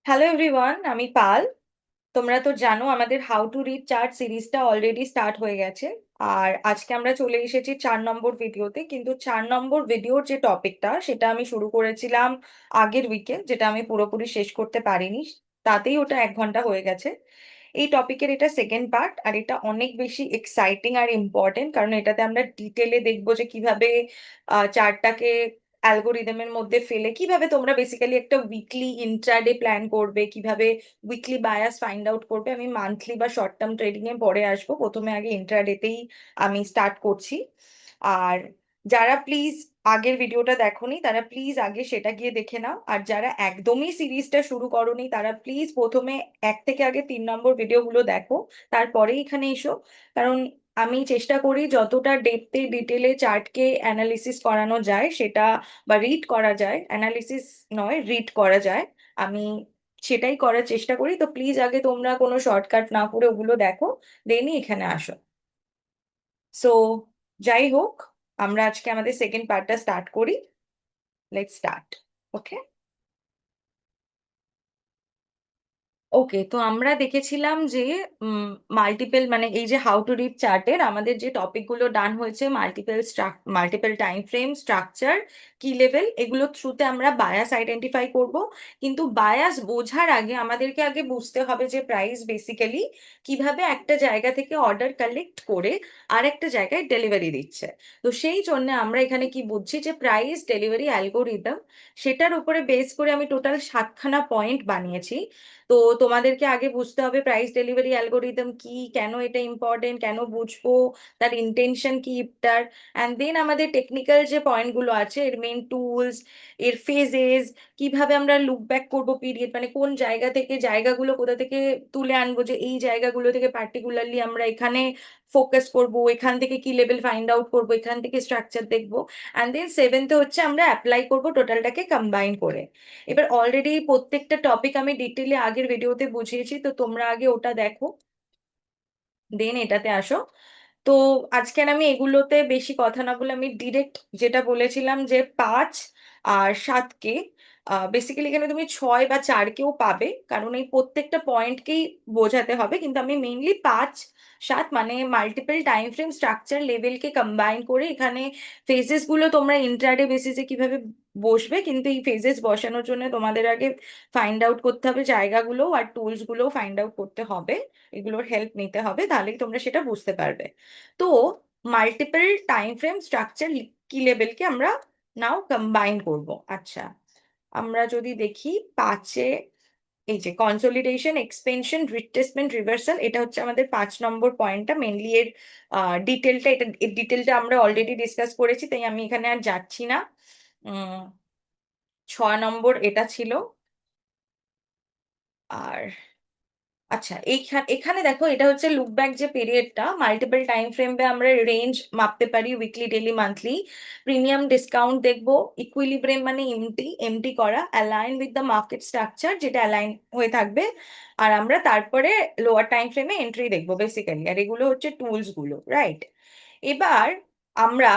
Hello everyone, আমি পাল। তোমরা তো জানো আমাদের হাউ টু রিড চার্ট সিরিজটা অলরেডি স্টার্ট হয়ে গেছে। আর আজকে আমরা চলে এসেছি 4 নম্বর ভিডিওতে। কিন্তু 4 নম্বর ভিডিওর যে টপিকটা সেটা আমি শুরু করেছিলাম আগের উইকে, যেটা আমি পুরোপুরি শেষ করতে পারিনি। তাতেই ওটা 1 ঘন্টা হয়ে গেছে। এই টপিকের এটা সেকেন্ড পার্ট, আর এটা অনেক বেশি এক্সাইটিং আর ইম্পর্টেন্ট, কারণ এটাতে আমরা ডিটেলে দেখবো যে কিভাবে চার্টটাকে অ্যালগোরিদমের মধ্যে ফেলে কিভাবে তোমরা বেসিক্যালি একটা উইকলি ইন্ট্রাডে প্ল্যান করবে, কিভাবে উইকলি বায়াস ফাইন্ড আউট করবে। আমি মান্থলি বা শর্ট টার্ম ট্রেডিং এ পরে আসবো, প্রথমে আগে ইন্ট্রাডেতেই আমি স্টার্ট করছি। আর যারা প্লিজ আগের ভিডিওটা দেখোনি তারা প্লিজ আগে সেটা গিয়ে দেখে নাও, আর যারা একদমই সিরিজটা শুরু করোনি তারা প্লিজ প্রথমে 1 থেকে আগে 3 নম্বর ভিডিওগুলো দেখো, তারপরেই এখানে এসো। কারণ আমি চেষ্টা করি যতটা ডেপথে ডিটেলে চার্টকে অ্যানালিসিস করানো যায় সেটা, বা রিড করা যায়, অ্যানালিসিস নয় রিড করা যায়, আমি সেটাই করার চেষ্টা করি। তো প্লিজ আগে তোমরা কোনো শর্টকাট না করে ওগুলো দেখো, দেনই এখানে আসো। সো যাই হোক, আমরা আজকে আমাদের সেকেন্ড পার্টটা স্টার্ট করি। Let's start. ওকে। ওকে, তো আমরা দেখেছিলাম যে মাল্টিপল, মানে এই যে হাউ টু রিড চার্টের আমাদের যে টপিকগুলো ডান হয়েছে, মাল্টিপল টাইম ফ্রেম, স্ট্রাকচার, কি লেভেল, এগুলো থ্রুতে আমরা বায়াস আইডেন্টিফাই করব। কিন্তু বায়াস বোঝার আগে আমাদেরকে আগে বুঝতে হবে যে প্রাইস বেসিক্যালি কিভাবে একটা জায়গা থেকে অর্ডার কালেক্ট করে আর একটা জায়গায় ডেলিভারি দিচ্ছে। তো সেই জন্য আমরা এখানে কি বুঝছি যে প্রাইস ডেলিভারি অ্যালগোরিদম, সেটার উপরে বেস করে আমি টোটাল 7খানা পয়েন্ট বানিয়েছি। তো তোমাদেরকে আগে বুঝতে হবে প্রাইস ডেলিভারি অ্যালগোরিদম কি, কেন এটা ইম্পর্টেন্ট, কেন বুঝবো, তার ইন্টেনশন কি তার। অ্যান্ড দেন আমাদের টেকনিক্যাল যে পয়েন্টগুলো আছে, এর মেন টুলস, এর ফেজেস, কিভাবে আমরা লুক ব্যাক করবো পিরিয়ড, মানে কোন জায়গা থেকে জায়গাগুলো কোথা থেকে তুলে আনবো, যে এই জায়গাগুলো থেকে পার্টিকুলারলি আমরা এখানে ফোকাস করব, এখান থেকে কি লেভেল ফাইন্ড আউট করবো, এখান থেকে স্ট্রাকচার দেখবো। অ্যান্ড দেন সেভেন্থে হচ্ছে আমরা অ্যাপ্লাই করবো টোটালটাকে কম্বাইন করে। এবার অলরেডি প্রত্যেকটা টপিক আমি ডিটেলে আগের ভিডিওতে বুঝিয়েছি, তো তোমরা আগে ওটা দেখো, দেন এটাতে আসো। তো আজকের আমি এগুলোতে বেশি কথা না বলে আমি ডিরেক্ট যেটা বলেছিলাম যে 5 আর 7কে, বেসিক্যালি এখানে তুমি 6 বা 4কেও পাবে, কারণ এই প্রত্যেকটা পয়েন্টকেই বোঝাতে হবে। কিন্তু আমি মেইনলি 5, 7 মানে মাল্টিপল টাইম ফ্রেম, স্ট্রাকচার, লেভেলকে কম্বাইন করে এখানে ফেজেস গুলো তোমরা ইন্ট্রাডে বেসিসে কিভাবে বসবে, কিন্তু এই ফেজেস বসানোর জন্য তোমাদের আগে ফাইন্ড আউট করতে হবে জায়গাগুলো, আর টুলস গুলো ফাইন্ড আউট করতে হবে, এগুলোর হেল্প নিতে হবে, তাহলেই তোমরা সেটা বুঝতে পারবে। তো মাল্টিপল টাইম ফ্রেম, স্ট্রাকচার, কি লেভেলকে আমরা নাও কম্বাইন করব। আচ্ছা, আমরা যদি দেখি 5-এ, এই যে কনসোলিডেশন, এক্সপেনশন, রিট্রেসমেন্ট, রিভার্সাল, এটা হচ্ছে আমাদের 5 নম্বর পয়েন্টটা মেনলি। এর ডিটেলটা, এটা এর ডিটেলটা আমরা অলরেডি ডিসকাস করেছি, তাই আমি এখানে আর যাচ্ছি না। 6 নম্বর এটা ছিল। আর আচ্ছা, এইখানে এখানে দেখো, এটা হচ্ছে লুক ব্যাক যে পিরিয়ডটা, মাল্টিপল টাইম ফ্রেমে আমরা রেঞ্জ মাপতে পারি, weekly, daily, monthly. Premium discount দেখবো, ইকুইলিব্রিয়াম মানে এমটি, এমটি করা, align with the market structure, যেটা অ্যালাইন হয়ে থাকবে। আর আমরা তারপরে লোয়ার টাইম ফ্রেমে এন্ট্রি দেখবো বেসিক্যালি, আর এগুলো হচ্ছে টুলস গুলো, রাইট? এবার আমরা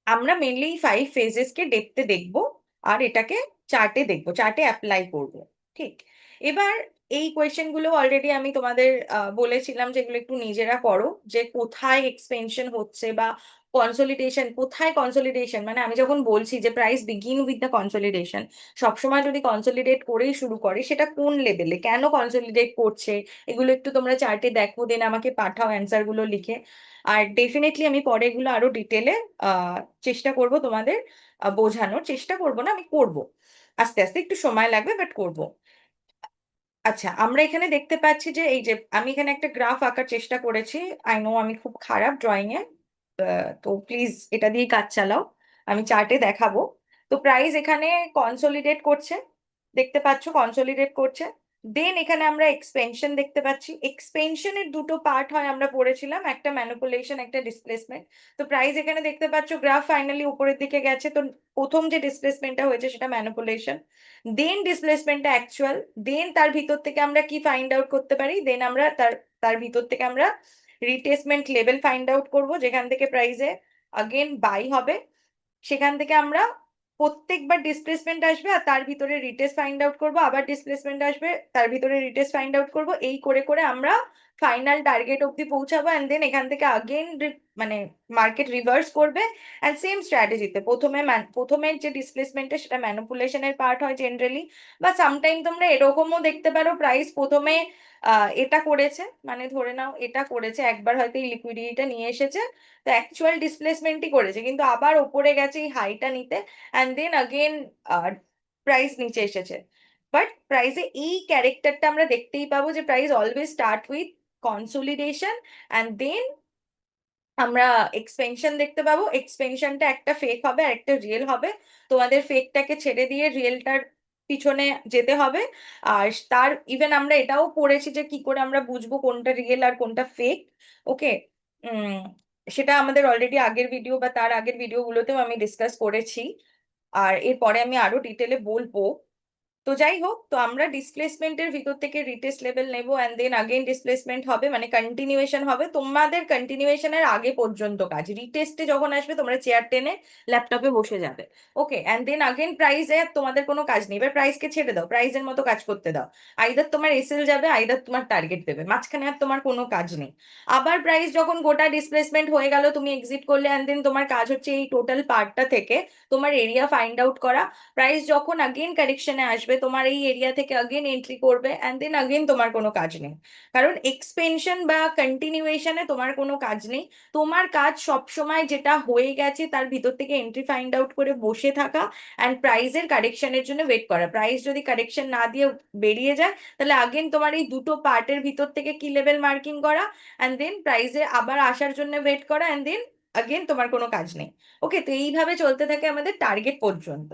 আমরা মেনলি 5 ফেজেসকে ডেপথে দেখবো, আর এটাকে চার্টে দেখবো, চার্টে অ্যাপ্লাই করব। ঠিক। এবার এই কোয়েশ্চেন গুলো অলরেডি আমি তোমাদের বলেছিলাম যে এগুলো একটু নিজেরা করো, যে কোথায় এক্সপেনশন হচ্ছে বা কনসলিডেশন কোথায়। কনসলিডেশন মানে আমি যখন বলছি যে price begin with the consolidation, সবসময় যদি কনসলিডেট করেই শুরু করে, সেটা কোন লেভেলে কেন কনসলিডেট করছে, এগুলো একটু তোমরা চার্টে দেখো, দেন আমাকে পাঠাও অ্যান্সার গুলো লিখে। আর ডেফিনেটলি আমি পরে এগুলো আরো ডিটেলে আহ চেষ্টা করব তোমাদের বোঝানোর, চেষ্টা করব না, আমি করব, আস্তে আস্তে একটু সময় লাগবে, বাট করব। আচ্ছা, আমরা এখানে দেখতে পাচ্ছি যে এই যে আমি এখানে একটা গ্রাফ আঁকার চেষ্টা করেছি। আই নো আমি খুব খারাপ ড্রয়িং এ, তো প্লিজ এটা দিয়ে কাজ চালাও, আমি চার্টে দেখাবো। তো প্রাইস এখানে কনসোলিডেট করছে, দেখতে পাচ্ছ কনসোলিডেট করছে। দেন এখানে আমরা এক্সপেনশন দেখতে পাচ্ছি। এক্সপেনশনের দুটো পার্ট হয় আমরা পড়েছিলাম, একটা ম্যানিপুলেশন, একটা ডিসপ্লেসমেন্ট। তো প্রাইস এখানে দেখতে পাচ্ছ গ্রাফ ফাইনালি উপরের দিকে গেছে। তো প্রথম যে ডিসপ্লেসমেন্টটা হয়েছে সেটা ম্যানিপুলেশন, দেন ডিসপ্লেসমেন্টটা অ্যাকচুয়াল, দেন তার ভিতর থেকে আমরা কি ফাইন্ড আউট করতে পারি, দেন আমরা তার তার ভিতর থেকে আমরা রিটেসমেন্ট লেভেল ফাইন্ড আউট করব, যেখান থেকে প্রাইসে আগেন বাই হবে। সেখান থেকে আমরা প্রত্যেকবার ডিসপ্লেসমেন্ট আসবে আর তার ভিতরে রিটেস্ট ফাইন্ড আউট করব, আবার ডিসপ্লেসমেন্ট আসবে তার ভিতরে রিটেস্ট ফাইন্ড আউট করব, এই করে করে আমরা ফাইনাল টার্গেট অব্দি পৌঁছাবো। অ্যান্ড দেন এখান থেকে আগেন মানে মার্কেট রিভার্স করবে। অ্যান্ড সেম স্ট্র্যাটেজিতে প্রথমের যে ডিসপ্লেসমেন্টটা সেটা ম্যানিপুলেশনের পার্ট হয় জেনারেলি, বা সামটাইম তোমরা এরকমও দেখতে পারো প্রাইস প্রথমে এটা করেছে, মানে ধরে নাও এটা করেছে একবার, হয়তো এই লিকুইডিটিটা নিয়ে এসেছে, তো অ্যাকচুয়াল ডিসপ্লেসমেন্টই করেছে, কিন্তু আবার ওপরে গেছে এই হাইটা নিতে, অ্যান্ড দেন আগেন প্রাইস নিচে এসেছে। বাট প্রাইসে এই ক্যারেক্টারটা আমরা দেখতেই পাবো যে price always start with consolidation, and then আমরা এক্সপেনশন দেখতে পাবো। এক্সপেনশনটা একটা ফেক হবে আর একটা রিয়েল হবে, তোমাদের ফেকটাকে ছেড়ে দিয়ে রিয়েলটার পিছনে যেতে হবে। আর তার ইভেন আমরা এটাও পড়েছি যে কি করে আমরা বুঝবো কোনটা রিয়েল আর কোনটা ফেক। ওকে, উম সেটা আমাদের অলরেডি আগের ভিডিও বা তার আগের ভিডিওগুলোতেও আমি ডিসকাস করেছি, আর এরপরে আমি আরো ডিটেলে বলবো। তো যাই হোক, তো আমরা ডিসপ্লেসমেন্টের ভিতর থেকে রিটেস্ট লেভেল নেব, অ্যান্ড দেন আগেন ডিসপ্লেসমেন্ট হবে, মানে কন্টিনিউয়েশন হবে। তোমাদের কন্টিনিউয়েশনের আগে পর্যন্ত কাজ, রিটেস্টে যখন আসবে তোমরা চেয়ার টেনে ল্যাপটপে বসে যাবে। ওকে, অ্যান্ড দেন আগেন প্রাইসে তোমাদের কোনো কাজ নেই, এবার প্রাইসকে ছেড়ে দাও, প্রাইসের মতো কাজ করতে দাও। আইদার তোমার এসএল যাবে, আইদার তোমার টার্গেট দেবে, মাঝখানে আর তোমার কোনো কাজ নেই। আবার প্রাইস যখন গোটা ডিসপ্লেসমেন্ট হয়ে গেল, তুমি এক্সিট করলে, অ্যান্ড দেন তোমার কাজ হচ্ছে এই টোটাল পার্টটা থেকে তোমার এরিয়া ফাইন্ড আউট করা। প্রাইস যখন আগেন কারেকশনে আসবে তোমার এই এরিয়া থেকে আগেন এন্ট্রি করবে, অ্যান্ড দেন আগেন তোমার কোনো কাজ নেই, কারণ এক্সপেনশন বা কন্টিনিউয়েশনে তোমার কোনো কাজ নেই। তোমার কাজ সব সময় যেটা হয়ে গেছে তার ভিতর থেকে এন্ট্রি ফাইন্ড আউট করে বসে থাকা, অ্যান্ড প্রাইসের কারেকশনের জন্য ওয়েট করা। প্রাইস যদি কারেকশন না দিয়ে বেরিয়ে যায়, তাহলে আগেন তোমার এই দুটো পার্টের ভিতর থেকে কি লেভেল মার্কিং করা, অ্যান্ড দেন প্রাইসে আবার আসার জন্য ওয়েট করা, অ্যান্ড দেন আগেন তোমার কোনো কাজ নেই। ওকে, তো এইভাবে চলতে থাকে আমাদের টার্গেট পর্যন্ত।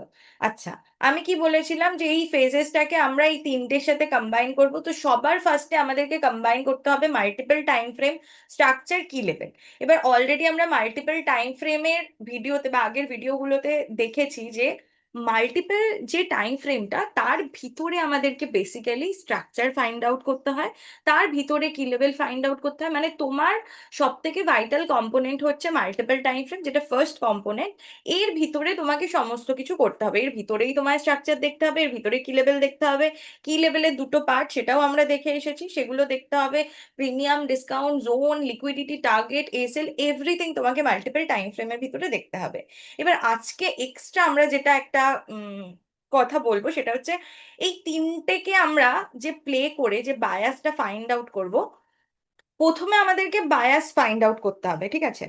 আচ্ছা, আমি কি বলেছিলাম যে এই ফেজেসটাকে আমরা এই তিনটের সাথে কম্বাইন করব। তো সবার ফার্স্টে আমাদেরকে কম্বাইন করতে হবে মাল্টিপল টাইম ফ্রেম, স্ট্রাকচার, কি লেভেল। এবার অলরেডি আমরা মাল্টিপল টাইম ফ্রেমের ভিডিওতে বা আগের ভিডিওগুলোতে দেখেছি যে মাল্টিপল যে টাইম ফ্রেমটা তার ভিতরে আমাদেরকে বেসিক্যালি স্ট্রাকচার ফাইন্ড আউট করতে হয়, তার ভিতরে কি লেভেল ফাইন্ড আউট করতে হয়। মানে তোমার সব থেকে ভাইটাল কম্পোনেন্ট হচ্ছে মাল্টিপল টাইম ফ্রেম, যেটা ফার্স্ট কম্পোনেন্ট। এর ভিতরে তোমাকে সমস্ত কিছু করতে হবে, এর ভিতরেই তোমার স্ট্রাকচার দেখতে হবে, এর ভিতরে কি লেভেল দেখতে হবে, কি লেভেলের দুটো পার্ট সেটাও আমরা দেখে এসেছি, সেগুলো দেখতে হবে। Premium, discount, zone, liquidity, target, SL, everything তোমাকে মাল্টিপল টাইম ফ্রেমের ভিতরে দেখতে হবে। এবার আজকে এক্সট্রা আমরা যেটা একটা কথা বলবো সেটা হচ্ছে এই তিনটেকে আমরা যে প্লে করে যে বায়াসটা ফাইন্ড আউট করব। প্রথমে আমাদেরকে বায়াস ফাইন্ড আউট করতে হবে, ঠিক আছে?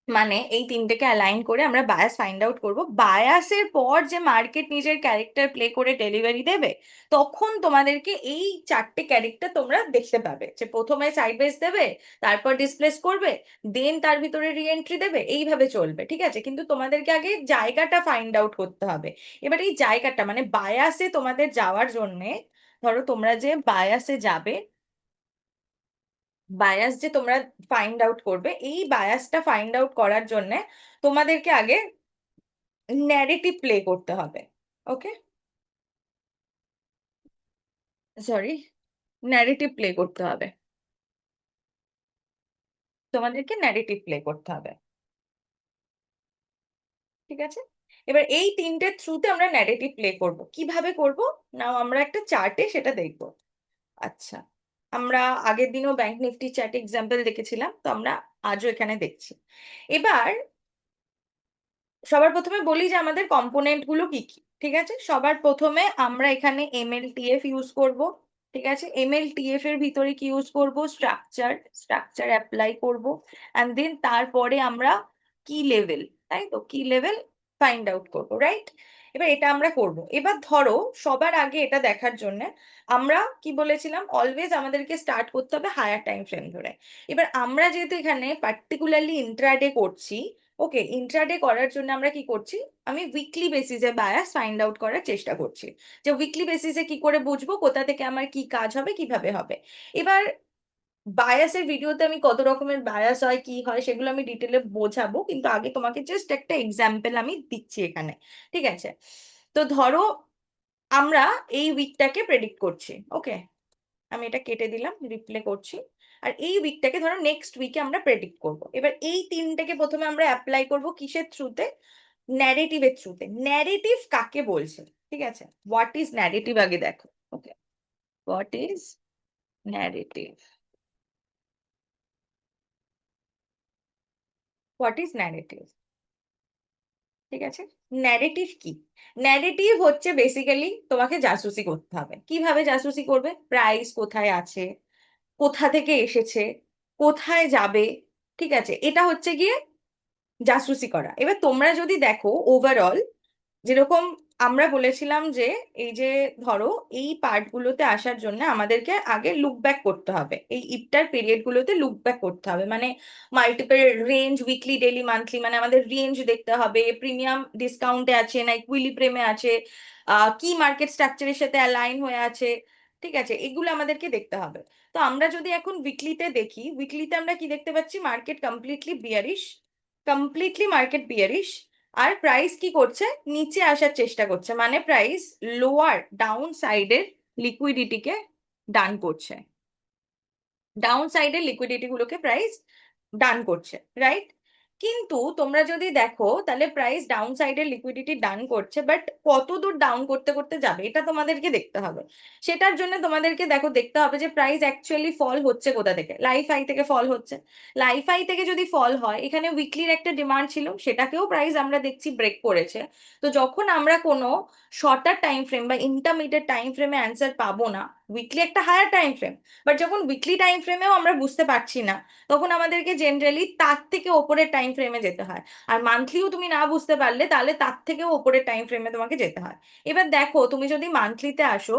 মানে এই তিনটেকে অ্যালাইন করে আমরা বায়াস ফাইন্ড আউট করব, বায়াসের পর যে মার্কেট নিজের ক্যারেক্টার প্লে করে ডেলিভারি দেবে, তখন তোমাদেরকে এই চারটে ক্যারেক্টার তোমরা দেখতে পাবে, যে প্রথমে সাইড বেস দেবে, তারপর ডিসপ্লেস করবে, দেন তার ভিতরে রিএন্ট্রি দেবে, এইভাবে চলবে, ঠিক আছে? কিন্তু তোমাদেরকে আগে জায়গাটা ফাইন্ড আউট করতে হবে। এবার এই জায়গাটা মানে বায়াসে তোমাদের যাওয়ার জন্যে, ধরো তোমরা যে বায়াসে যাবে, বায়াস যে তোমরা ফাইন্ড আউট করবে, এই বায়াসটা ফাইন্ড আউট করার জন্য তোমাদেরকে আগে ন্যারেটিভ প্লে করতে হবে। ওকে, সরি, ন্যারেটিভ প্লে করতে হবে, তোমাদেরকে ন্যারেটিভ প্লে করতে হবে, ঠিক আছে? এবার এই তিনটে থ্রুতে আমরা ন্যারেটিভ প্লে করব, কিভাবে করব নাও আমরা একটা চার্টে সেটা দেখব। আচ্ছা, আমরা আগের দিনও ব্যাংক নিফটি চার্টে এক্সাম্পল দেখেছিলাম, তো আমরা আজও এখানে দেখছি। এবার সবার প্রথমে বলি যে আমাদের কম্পোনেন্ট গুলো কি কি, ঠিক আছে? সবার প্রথমে আমরা এখানে এমএলটিএফ ইউজ করব, ঠিক আছে? এমএলটিএফ এর ভিতরে কি ইউজ করব? স্ট্রাকচার, স্ট্রাকচার অ্যাপ্লাই করব, অ্যান্ড দেন তারপরে আমরা কি লেভেল, তাই তো, কি লেভেল ফাইন্ড আউট করব, রাইট? এবার এটা আমরা করব। এবার ধরো সবার আগে এটা দেখার জন্য আমরা কি বলেছিলাম, অলওয়েজ আমাদেরকে স্টার্ট করতে হবে হায়ার টাইম ফ্রেম ধরে। এবার আমরা যেহেতু এখানে পার্টিকুলারলি ইন্ট্রাডে করছি, ওকে, ইন্ট্রাডে করার জন্য আমরা কি করছি, আমি উইকলি বেসিসে বায়াস ফাইন্ড আউট করার চেষ্টা করছি, যে উইকলি বেসিসে কি করে বুঝবো কোথা থেকে আমার কি কাজ হবে, কিভাবে হবে। এবার বায়াসের ভিডিওতে আমি কত রকমের বায়াস হয় কি হয় সেগুলো আমি ডিটেলে বোঝাবো, কিন্তু আগে তোমাকে জাস্ট একটা এক্সাম্পল আমি দিচ্ছি এখানে, ঠিক আছে? তো ধরো আমরা এই উইকটাকে প্রেডিক্ট করছি, ওকে, আমি এটা কেটে দিলাম, রিপ্লে করছি। আর এই উইকটাকে ধরো নেক্সট উইকে আমরা প্রেডিক্ট করব। এবার এই তিনটাকে প্রথমে আমরা অ্যাপ্লাই করব কিসের থ্রুতে? ন্যারেটিভের থ্রুতে। ন্যারেটিভ কাকে বলছে, ঠিক আছে? হোয়াট ইজ ন্যারেটিভ আগে দেখো। Okay, what is narrative? What is narrative? ঠিক আছে, ন্যারেটিভ কি? ন্যারেটিভ হচ্ছে বেসিক্যালি তোমাকে জাসুসি করতে হবে। কিভাবে জাসুসি করবে? প্রাইস কোথায় আছে, কোথা থেকে এসেছে, কোথায় যাবে, ঠিক আছে, এটা হচ্ছে গিয়ে জাসুসি করা। এবার তোমরা যদি দেখো ওভারঅল, যেরকম আমরা বলেছিলাম যে এই যে ধরো এই পার্ট গুলোতে আসার জন্য আমাদেরকে আগে লুক ব্যাক করতে হবে, এই ইফতার পিরিয়ড গুলোতে লুক ব্যাক করতে হবে, মানে multiple range, weekly, daily, monthly, মানে আমাদের রেঞ্জ দেখতে হবে, প্রিমিয়াম ডিসকাউন্টে আছে না ইকুইলিব্রিয়ামে আছে, কি মার্কেট স্ট্রাকচারের সাথে অ্যালাইন হয়ে আছে, ঠিক আছে, এগুলো আমাদেরকে দেখতে হবে। তো আমরা যদি এখন উইকলিতে দেখি, উইকলিতে আমরা কি দেখতে পাচ্ছি? Market completely bearish, completely market bearish. আর প্রাইস কি করছে? নিচে আসার চেষ্টা করছে, মানে প্রাইস লোয়ার ডাউন সাইডের লিকুইডিটিকে ডান করছে, ডাউন সাইডের লিকুইডিটি গুলোকে প্রাইস ডান করছে, রাইট? কিন্তু তোমরা যদি দেখো তাহলে প্রাইস ডাউন সাইডের লিকুইডিটি ডান করছে, বাট কত দূর ডাউন করতে করতে যাবে এটা তোমাদেরকে দেখতে হবে। সেটার জন্য তোমাদেরকে দেখো দেখতে হবে যে প্রাইস অ্যাকচুয়ালি ফল হচ্ছে কোথা থেকে। লাইফ হাই থেকে ফল হচ্ছে। লাইফ হাই থেকে যদি ফল হয়, এখানে উইকলির একটা ডিমান্ড ছিল, সেটাকেও প্রাইস আমরা দেখছি ব্রেক করেছে। তো যখন আমরা কোনো শর্টার টাইম ফ্রেম বা ইন্টারমিডিয়েট টাইম ফ্রেমে অ্যান্সার পাবো না, উইকলি একটা হায়ার টাইম ফ্রেম, বাট যখন উইকলি টাইম ফ্রেমেও আমরা বুঝতে পারছি না, তখন আমাদেরকে জেনারেলি তার থেকে ওপরের টাইম ফ্রেমে যেতে হয়। আর মান্থলিও তুমি না বুঝতে পারলে তাহলে তার থেকেও ওপরের টাইম ফ্রেমে তোমাকে যেতে হয়। এবার দেখো তুমি যদি মান্থলিতে আসো,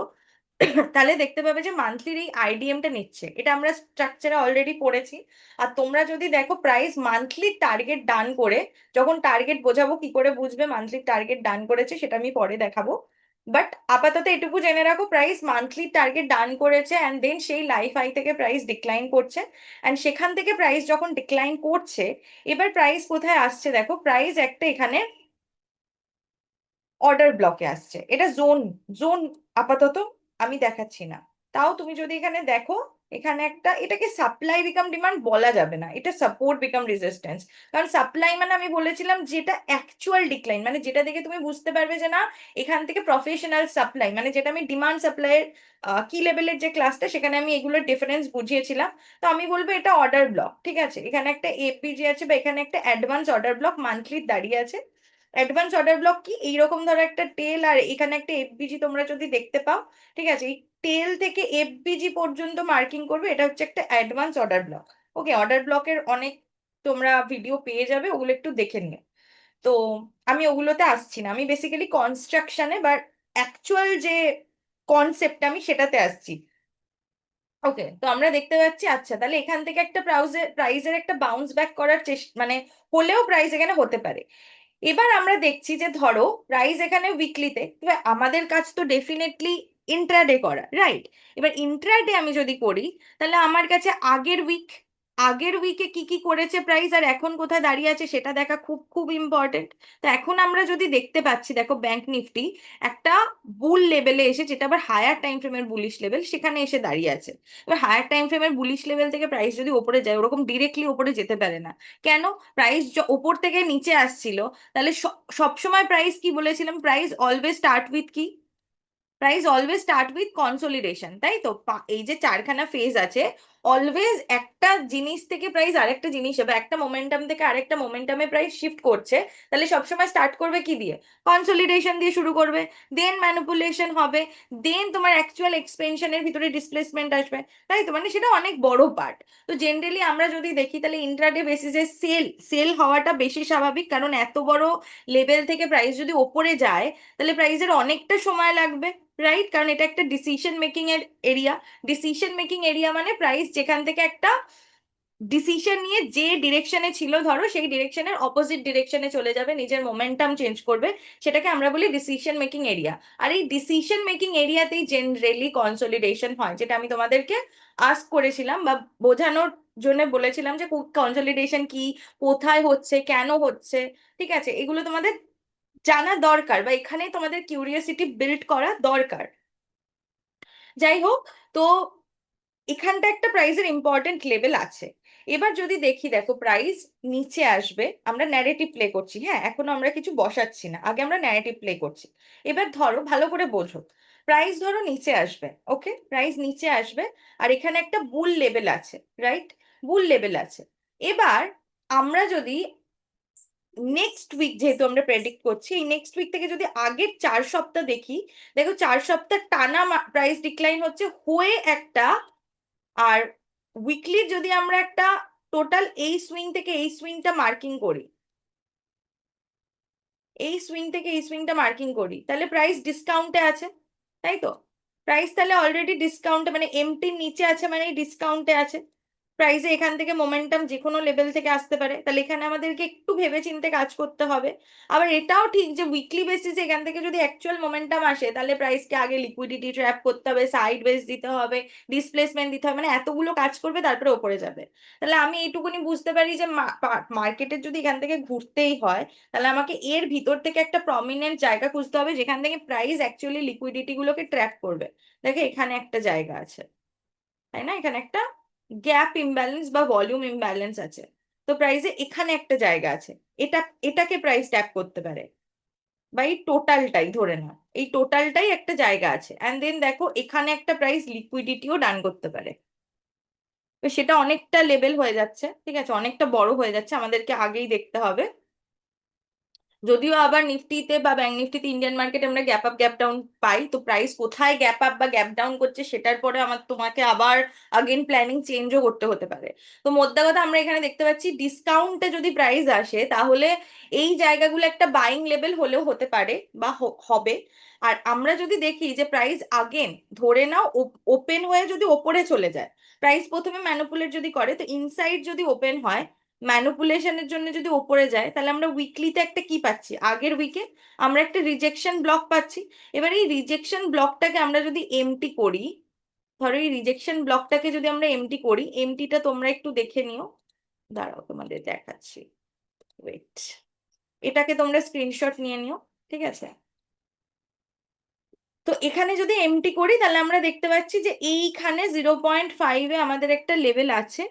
তাহলে দেখতে পাবে যে মান্থলির এই আইডিএমটা নিচ্ছে, এটা আমরা স্ট্রাকচারে অলরেডি পড়েছি। আর তোমরা যদি দেখো প্রাইস মান্থলি টার্গেট ডান করে, যখন টার্গেট বোঝাবো কি করে বুঝবে মান্থলি টার্গেট ডান করেছে সেটা আমি পরে দেখাবো, বাট আপাতত এটুকু জেনে রাখো প্রাইস মান্থলি টার্গেট ডান করেছে, অ্যান্ড দেন সেই লাইফ হাই থেকে প্রাইস ডিক্লাইন করছে। অ্যান্ড সেখান থেকে প্রাইস যখন ডিক্লাইন করছে, এবার প্রাইস কোথায় আসছে দেখো, প্রাইস একটা এখানে অর্ডার ব্লকে আসছে। এটা জোন, জোন আপাতত আমি দেখাচ্ছি না, তাও তুমি যদি এখানে দেখো, এখানে একটা, এটাকে সাপ্লাই বিকাম ডিমান্ড বলা যাবে না, এটা সাপোর্ট বিকাম রেজিস্ট্যান্স। কারণ সাপ্লাই মানে আমি বলেছিলাম যেটা অ্যাকচুয়াল ডিক্লাইন, মানে যেটা দেখে তুমি বুঝতে পারবে যে না এখান থেকে প্রফেশনাল সাপ্লাই, মানে যেটা আমি ডিমান্ড সাপ্লাইয়ের কি লেভেলের যে ক্লাসটা, সেখানে আমি এগুলোর ডিফারেন্স বুঝিয়েছিলাম। তো আমি বলবো এটা অর্ডার ব্লক, ঠিক আছে, এখানে একটা এপিজি আছে বা এখানে একটা অ্যাডভান্স অর্ডার ব্লক মান্থলি দাঁড়িয়ে আছে। অ্যাডভান্স অর্ডার ব্লক কি? এইরকম ধরো একটা টেল আর এখানে একটা এফবিজি তোমরা যদি দেখতে পাও, ঠিক আছে, এই টেল থেকে এফবিজি পর্যন্ত মার্কিং করবে, এটা হচ্ছে একটা অ্যাডভান্স অর্ডার ব্লক। ওকে, অর্ডার ব্লকের অনেক তোমরা ভিডিও পেয়ে যাবে, ওগুলো একটু দেখে নিও। তো আমি ওগুলোতে আসছি না, আমি বেসিক্যালি কনস্ট্রাকশনে বা অ্যাকচুয়াল যে কনসেপ্ট আমি সেটাতে আসছি। ওকে, তো আমরা দেখতে পাচ্ছি, আচ্ছা তাহলে এখান থেকে একটা প্রাইজের একটা বাউন্স ব্যাক করার চেষ্টা, মানে হলেও প্রাইস এখানে হতে পারে। এবার আমরা দেখছি যে ধরো প্রাইস এখানে উইকলিতে, এবার আমাদের কাজ তো ডেফিনেটলি ইন্ট্রাডে করা, রাইট? এবার ইন্ট্রাডে আমি যদি করি, তাহলে আমার কাছে আগের উইক, আগের উইকে কি কি করেছে প্রাইস আর এখন কোথায় দাঁড়িয়ে আছে সেটা দেখা খুব খুব ইম্পর্টেন্ট। তো এখন আমরা যদি দেখতে পাচ্ছি, দেখো ব্যাংক নিফটি একটা বুল লেভেলে এসে, যেটা আবার হায়ার টাইম ফ্রেমের বুলিশ লেভেল, সেখানে এসে দাঁড়িয়ে আছে। এবার হায়ার টাইম ফ্রেমের বুলিশ লেভেল থেকে প্রাইস যদি ওপরে যায়, ওরকম ডিরেক্টলি ওপরে যেতে পারে না। কেন? প্রাইস ওপর থেকে নিচে আসছিল, তাহলে সবসময় প্রাইস কি বলেছিলাম, প্রাইস অলওয়েজ স্টার্ট উইথ কি? Price always start with consolidation, তাই তো? এই যে চারখানা ফেজ আছে, অলওয়েজ একটা জিনিস থেকে প্রাইস আরেকটা জিনিস হবে, একটা মোমেন্টাম থেকে আরেকটা মোমেন্টামে প্রাইস শিফট করছে, তাহলে সবসময় স্টার্ট করবে কি দিয়ে? কনসোলিডেশন দিয়ে শুরু করবে, দেন ম্যানিপুলেশন হবে, দেন তোমার অ্যাকচুয়াল এক্সপেনশনের ভিতরে ডিসপ্লেসমেন্ট আসবে, তাই তো? মানে সেটা অনেক বড় পার্ট। তো জেনারেলি আমরা যদি দেখি তাহলে ইন্ট্রাডে বেসিসে সেল সেল হওয়াটা বেশি স্বাভাবিক, কারণ এত বড় লেভেল থেকে প্রাইস যদি ওপরে যায়, তাহলে প্রাইসের অনেকটা সময় লাগবে, রাইট? কারণ এটা একটা ডিসিশন মেকিং এর এরিয়া। ডিসিশন মেকিং এরিয়া মানে প্রাইস যেখান থেকে একটা ডিসিশন নিয়ে যে ডিরেকশনে ছিল, ধরো সেই ডিরেকশনের অপোজিট ডিরেকশনে চলে যাবে, নিজের মোমেন্টাম চেঞ্জ করবে, সেটাকে আমরা বলি ডিসিশন মেকিং এরিয়া। আর এই ডিসিশন মেকিং এরিয়াতেই জেনারেলি কনসলিডেশন হয়, যেটা আমি তোমাদেরকে আস্ক করেছিলাম বা বোঝানোর জন্য বলেছিলাম যে কনসলিডেশন কি, কোথায় হচ্ছে, কেন হচ্ছে, ঠিক আছে, এগুলো তোমাদের জানা দরকার, বা এখানে তোমাদের কিউরিওসিটি বিল্ড করা দরকার। যাই হোক, তো এখানটা একটা প্রাইসের ইম্পর্টেন্ট লেভেল আছে। এবার যদি দেখি, দেখো প্রাইস নিচে আসবে, আমরা ন্যারেটিভ প্লে করছি, হ্যাঁ এখনো আমরা কিছু বসাচ্ছি না, আগে আমরা ন্যারেটিভ প্লে করছি। এবার ধরো ভালো করে বোঝো, প্রাইস ধরো নিচে আসবে, ওকে প্রাইস নিচে আসবে, আর এখানে একটা বুল লেভেল আছে, রাইট, বুল লেভেল আছে। এবার আমরা যদি নেক্সট উইক, যেহেতু আমরা প্রেডিক্ট করছি, এই নেক্সট উইক থেকে যদি আগের 4 সপ্তাহ দেখি, দেখো 4 সপ্তাহ টানা প্রাইস ডিক্লাইন হচ্ছে হয়ে একটা, আর উইকলি যদি আমরা একটা টোটাল এই সুইং থেকে এই সুইংটা মার্কিং করি, এই সুইং থেকে এই সুইংটা মার্কিং করি, তাহলে প্রাইস ডিসকাউন্টে আছে, তাই তো? প্রাইস তাহলে অলরেডি ডিসকাউন্টে, মানে এমটির নিচে আছে, মানে ডিসকাউন্টে আছে। প্রাইসে এখান থেকে মোমেন্টাম যে কোনো লেভেল থেকে আসতে পারে, তাহলে এখানে আমাদেরকে একটু ভেবে চিন্তে কাজ করতে হবে। আবার এটাও ঠিক যে উইকলি বেসিসে এখান থেকে যদি অ্যাকচুয়াল মোমেন্টাম আসে, তাহলে প্রাইসকে আগে লিকুইডিটি ট্র্যাপ করতে হবে, সাইড বেস দিতে হবে, ডিসপ্লেসমেন্ট দিতে হবে, মানে এতগুলো কাজ করবে তারপরে ওপরে যাবে। তাহলে আমি এইটুকুনি বুঝতে পারি যে মার্কেটের যদি এখান থেকে ঘুরতেই হয়, তাহলে আমাকে এর ভিতর থেকে একটা প্রমিনেন্ট জায়গা খুঁজতে হবে যেখান থেকে প্রাইস অ্যাকচুয়ালি লিকুইডিটি গুলোকে ট্র্যাক করবে। দেখে এখানে একটা জায়গা আছে, তাই না, এখানে একটা গ্যাপ ইমব্যালেন্স বা ভলিউম ইমব্যালেন্স আছে। তো প্রাইসে এখানে একটা জায়গা আছে, এটা, এটাকে প্রাইস ট্যাপ করতে পারে, বা এই টোটালটাই ধরে নাও, এই টোটালটাই একটা জায়গা আছে, অ্যান্ড দেন দেখো এখানে একটা প্রাইস লিকুইডিটিও ডান করতে পারে। তো সেটা অনেকটা লেভেল হয়ে যাচ্ছে, ঠিক আছে, অনেকটা বড় হয়ে যাচ্ছে, আমাদেরকে আগেই দেখতে হবে। যদিও আবার নিফটিতে বা ব্যাংক নিফটিতে ইন্ডিয়ান মার্কেটে আমরা গ্যাপ আপ গ্যাপ ডাউন পাই, তো প্রাইস কোথায় গ্যাপ আপ বা গ্যাপ ডাউন করছে সেটার পরে আমার তোমাকে আবার আগেন প্ল্যানিং চেঞ্জও করতে হতে পারে। তো মোদ্দা কথা আমরা এখানে দেখতে পাচ্ছি ডিসকাউন্টে যদি প্রাইস আসে, তাহলে এই জায়গাগুলো একটা বাইং লেভেল হলেও হতে পারে বা হবে। আর আমরা যদি দেখি যে প্রাইস আগেন ধরে নাও ওপেন হয়ে যদি ওপরে চলে যায়, প্রাইস প্রথমে ম্যানুপুলেট যদি করে, তো ইনসাইড যদি ওপেন হয় ম্যানুপুলেশনের জন্য যদি ওপরে যায়, তাহলে আমরা উইকলিতে একটা কি পাচ্ছি, আগের উইকে আমরা একটা রিজেকশন ব্লক পাচ্ছি। এবার এই রিজেকশন ব্লকটাকে আমরা যদি এমটি করি, ধরো এই রিজেকশন ব্লকটাকে যদি আমরা এমটি করি, এমটিটা তোমরা একটু দেখে নিও, দাঁড়াও তোমাদের দেখাচ্ছি, ওয়েট, এটাকে তোমরা স্ক্রিনশট নিয়ে নিও, ঠিক আছে। তো এখানে যদি এমটি করি, তাহলে আমরা দেখতে পাচ্ছি যে এইখানে 0.5-এ আমাদের একটা লেভেল আছে,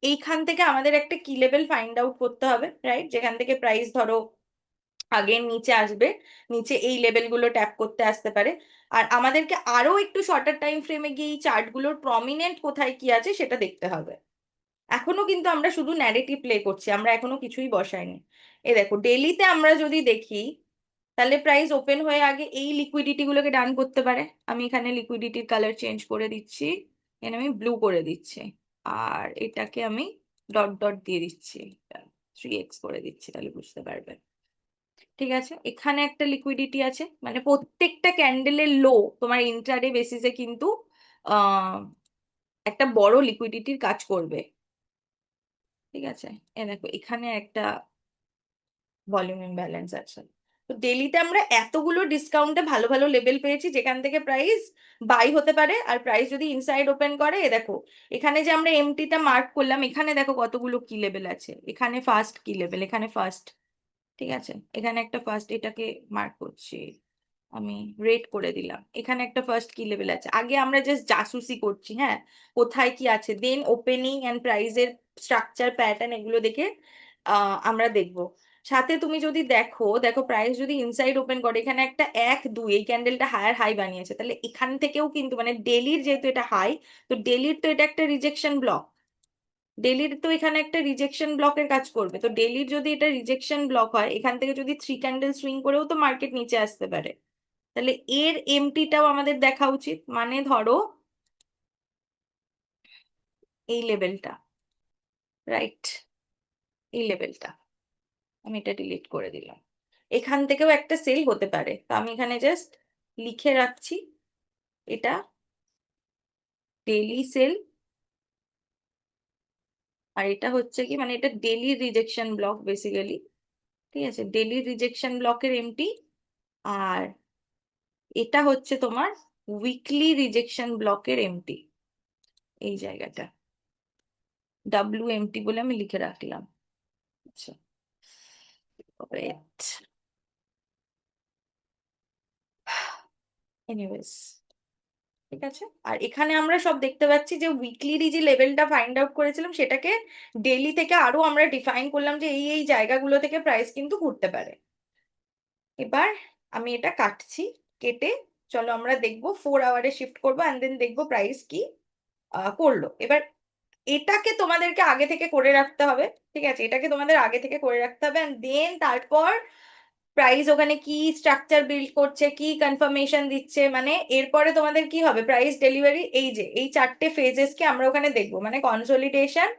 এইখান থেকে আমাদের একটা কি লেভেল ফাইন্ড আউট করতে হবে, রাইট, যেখান থেকে প্রাইস ধরো আগে নিচে আসবে, নিচে এই লেভেলগুলো ট্যাপ করতে আসতে পারে। আর আমাদেরকে আরো একটু শর্টার টাইম ফ্রেমে গিয়ে এই চার্টগুলোর প্রমিনেন্ট কোথায় কি আছে সেটা দেখতে হবে। এখনো কিন্তু আমরা শুধু ন্যারেটিভ প্লে করছি, আমরা এখনো কিছুই বসাইনি। এ দেখো ডেলিতে আমরা যদি দেখি, তাহলে প্রাইস ওপেন হয়ে আগে এই লিকুইডিটি গুলোকে ডান করতে পারে। আমি এখানে লিকুইডিটির কালার চেঞ্জ করে দিচ্ছি, এখানে আমি ব্লু করে দিচ্ছি, আর এটাকে আমি ডট ডট দিয়ে দিচ্ছি, 3x করে দিচ্ছি, তাহলে বুঝতে পারবে। ঠিক আছে, এখানে একটা লিকুইডিটি আছে, মানে প্রত্যেকটা ক্যান্ডেলের লো তোমার ইন্ট্রাডে বেসিসে কিন্তু আহ একটা বড় লিকুইডিটির কাজ করবে। ঠিক আছে, এ দেখো এখানে একটা ভলিউম ইমব্যালেন্স আছে। তো ডেলিতে আমরা এতগুলো ডিসকাউন্টে ভালো ভালো লেভেল পেয়েছি যেখান থেকে প্রাইস বাই হতে পারে, আর প্রাইস যদি ইনসাইড ওপেন করে, এ দেখো এখানে যে আমরা এমটিটা মার্ক করলাম, এখানে দেখো কতগুলো কি লেভেল আছে, এখানে ফার্স্ট কি লেভেল, এখানে ফার্স্ট, ঠিক আছে, এখানে একটা ফার্স্ট, এটাকে মার্ক করছি, আমি রেট করে দিলাম, এখানে একটা ফার্স্ট কি লেভেল আছে। আগে আমরা জাস্ট জাসুসি করছি, হ্যাঁ কোথায় কি আছে, দেন ওপেনিং অ্যান্ড প্রাইসের স্ট্রাকচার প্যাটার্ন এগুলো দেখে আমরা দেখব। সাথে তুমি যদি দেখো, দেখো প্রাইস যদি ইনসাইড ওপেন করে, এখানে একটা 1 2 এই ক্যান্ডেলটা হায়ার হাই বানিয়েছে, তাহলে এখান থেকেও কিন্তু মানে ডেলির যেহেতু এটা হাই, তো ডেলির তো এটা একটা রিজেকশন ব্লক, ডেলির তো এখানে একটা রিজেকশন ব্লকের কাজ করবে। তো ডেলির যদি এটা রিজেকশন ব্লক হয়, এখান থেকে যদি 3 ক্যান্ডেল সুইং করেও তো মার্কেট নিচে আসতে পারে, তাহলে এর এমটিটাও আমাদের দেখা উচিত, মানে ধরো এই লেভেলটা, রাইট, এই লেভেলটা, আমি এটা ডিলিট করে দিলাম, এখান থেকেও একটা সেল হতে পারে। তো আমি এখানে জাস্ট লিখে রাখছি, এটা ডেলি সেল, আর এটা হচ্ছে কি, মানে এটা ডেলি রিজেকশন ব্লক বেসিক্যালি, ঠিক আছে, ডেলি রিজেকশন ব্লকের এমটি। আর এটা হচ্ছে তোমার উইকলি রিজেকশন ব্লকের এমটি, এই জায়গাটা WMT বলে আমি লিখে রাখলাম। আচ্ছা, wait. Anyways, ঠিক আছে, আর এখানে আমরা সব দেখতে পাচ্ছি যে উইকলিরই যে লেভেলটা ফাইন্ড আউট করেছিলাম সেটাকে ডেইলি থেকে আরো আমরা ডিফাইন করলাম যে এই এই জায়গাগুলো থেকে প্রাইস কিন্তু ঘুরতে পারে। এবার আমি এটা কাটছি, কেটে চলো আমরা দেখবো 4 আওয়ারে শিফট করবো অ্যান্ড দেন দেখবো প্রাইস কি করলো। এবার এটাকে তোমাদেরকে আগে থেকে করে রাখতে হবে, ঠিক আছে, এটাকে তোমাদের আগে থেকে করে রাখতে হবে অ্যান্ড দেন তারপর প্রাইস ওখানে কি স্ট্রাকচার বিল্ড করছে, কি কনফার্মেশন দিচ্ছে, মানে এরপরে তোমাদের কি হবে প্রাইস ডেলিভারি, এই যে এই 4টে ফেজেস কে আমরা ওখানে দেখবো, মানে কনসোলিডেশন,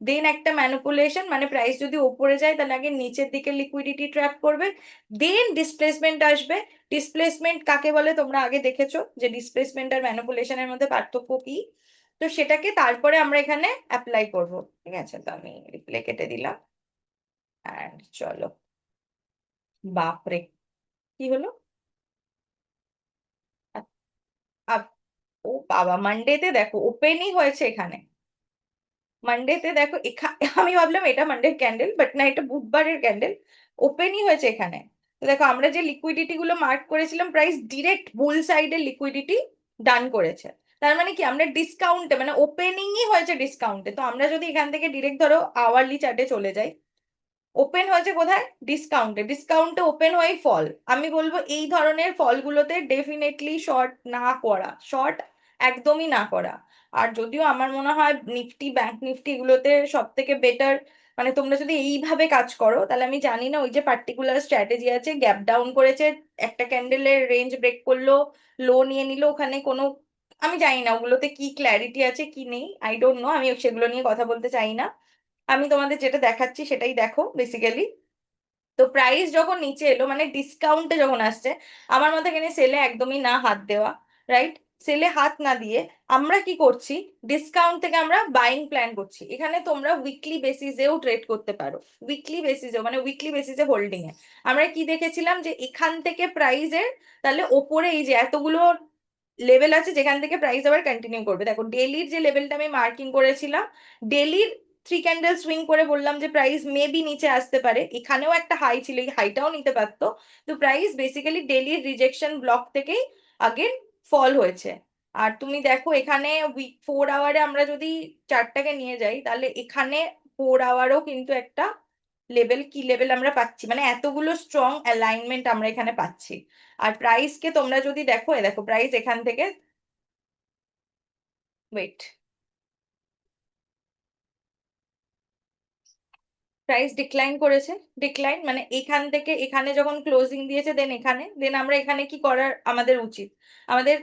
দেন একটা ম্যানিপুলেশন, মানে প্রাইস যদি ওপরে যায় তাহলে আগে নিচের দিকে লিকুইডিটি ট্র্যাপ করবে, দেন ডিসপ্লেসমেন্ট আসবে। ডিসপ্লেসমেন্ট কাকে বলে তোমরা আগে দেখেছো যে ডিসপ্লেসমেন্ট আর ম্যানিপুলেশনের মধ্যে পার্থক্য কি, তো সেটাকে তারপরে আমরা এখানে অ্যাপ্লাই করব। ঠিক আছে, তো আমি রিপ্লে কেটে দিলাম অ্যান্ড চলো, বাপরে কি হলো, আপ- ও বাবা, মানডেতে দেখো ওপেনই হয়েছে এখানে, মানডেতে দেখো আমি ভাবলাম এটা মানডের ক্যান্ডেল, বাট না, এটা বুধবারের ক্যান্ডেল, ওপেনই হয়েছে এখানে। তো দেখো আমরা যে লিকুইডিটি গুলো মার্ক করেছিলাম, প্রাইস ডিরেক্ট বুল সাইডের লিকুইডিটি ডান করেছে। তার মানে কি আমরা ডিসকাউন্টে, মানে ওপেনিংই হয়েছে ডিসকাউন্টে, তো আমরা যদি এখান থেকে ডিরেক্ট ধরো আওয়ারলি চার্টে চলে যাই, ওপেন হয়েছে কোথায়, ডিসকাউন্টে, ডিসকাউন্টে ওপেন হয়ে ফল। আমি বলবো এই ধরনের ফলগুলোতে ডেফিনেটলি শর্ট না করা, শর্ট একদমই না করা। আর যদিও আমার মনে হয় নিফটি, ব্যাংক নিফটি এগুলোতে সব থেকে বেটার, মানে তোমরা যদি এইভাবে কাজ করো তাহলে আমি জানি না ওই যে পার্টিকুলার স্ট্র্যাটেজি আছে, গ্যাপ ডাউন করেছে, একটা ক্যান্ডেলের রেঞ্জ ব্রেক করলো, লো নিয়ে নিল ওখানে কোনো, আমি জানি না ওগুলোতে কি ক্ল্যারিটি আছে কি নেই, আই ডোন্ট নো, আমি সেগুলো নিয়ে কথা বলতে চাই না। আমি তোমাদের যেটা দেখাচ্ছি সেটাই দেখো বেসিক্যালি। তো প্রাইস যখন নিচে এলো, মানে ডিসকাউন্টে যখন আসছে, আমার মতে এখানে সেলে একদমই না হাত দেওয়া, রাইট, সেলে হাত না দিয়ে আমরা কি করছি, ডিসকাউন্ট থেকে আমরা বাইং প্ল্যান করছি। এখানে তোমরা উইকলি বেসিসেও ট্রেড করতে পারো, উইকলি বেসিসেও, মানে উইকলি বেসিসে হোল্ডিং এ আমরা কি দেখেছিলাম যে এখান থেকে প্রাইসের তাহলে ওপরে এই যে এতগুলো লেভেল আছে যেখান থেকে প্রাইস আবার কন্টিনিউ করবে। দেখো ডেলির যে লেভেলটা আমি মার্কিং করেছিলাম, ডেলির 3 ক্যান্ডেল সুইং করে বললাম যে প্রাইস মেবি নিচে আসতে পারে, এখানেও একটা হাই ছিল, এই হাইটাও নিতে পারতো, তো প্রাইস বেসিক্যালি ডেলির রিজেকশন ব্লক থেকেই আগে ফল হয়েছে। আর তুমি দেখো এখানে 4 আওয়ারে আমরা যদি চার্টটাকে নিয়ে যাই তাহলে এখানে 4 আওয়ারও কিন্তু একটা লেভেল, কি লেভেল আমরা পাচ্ছি, মানে এতগুলো স্ট্রং অ্যালাইনমেন্ট আমরা এখানে পাচ্ছি। আর প্রাইসকে তোমরা যদি দেখো, এ দেখো প্রাইস এখান থেকে, ওয়েট, প্রাইস ডিক্লাইন করেছে, ডিক্লাইন মানে এখান থেকে এখানে যখন ক্লোজিং দিয়েছে দেন এখানে, দেন আমরা এখানে কি করার আমাদের উচিত, আমাদের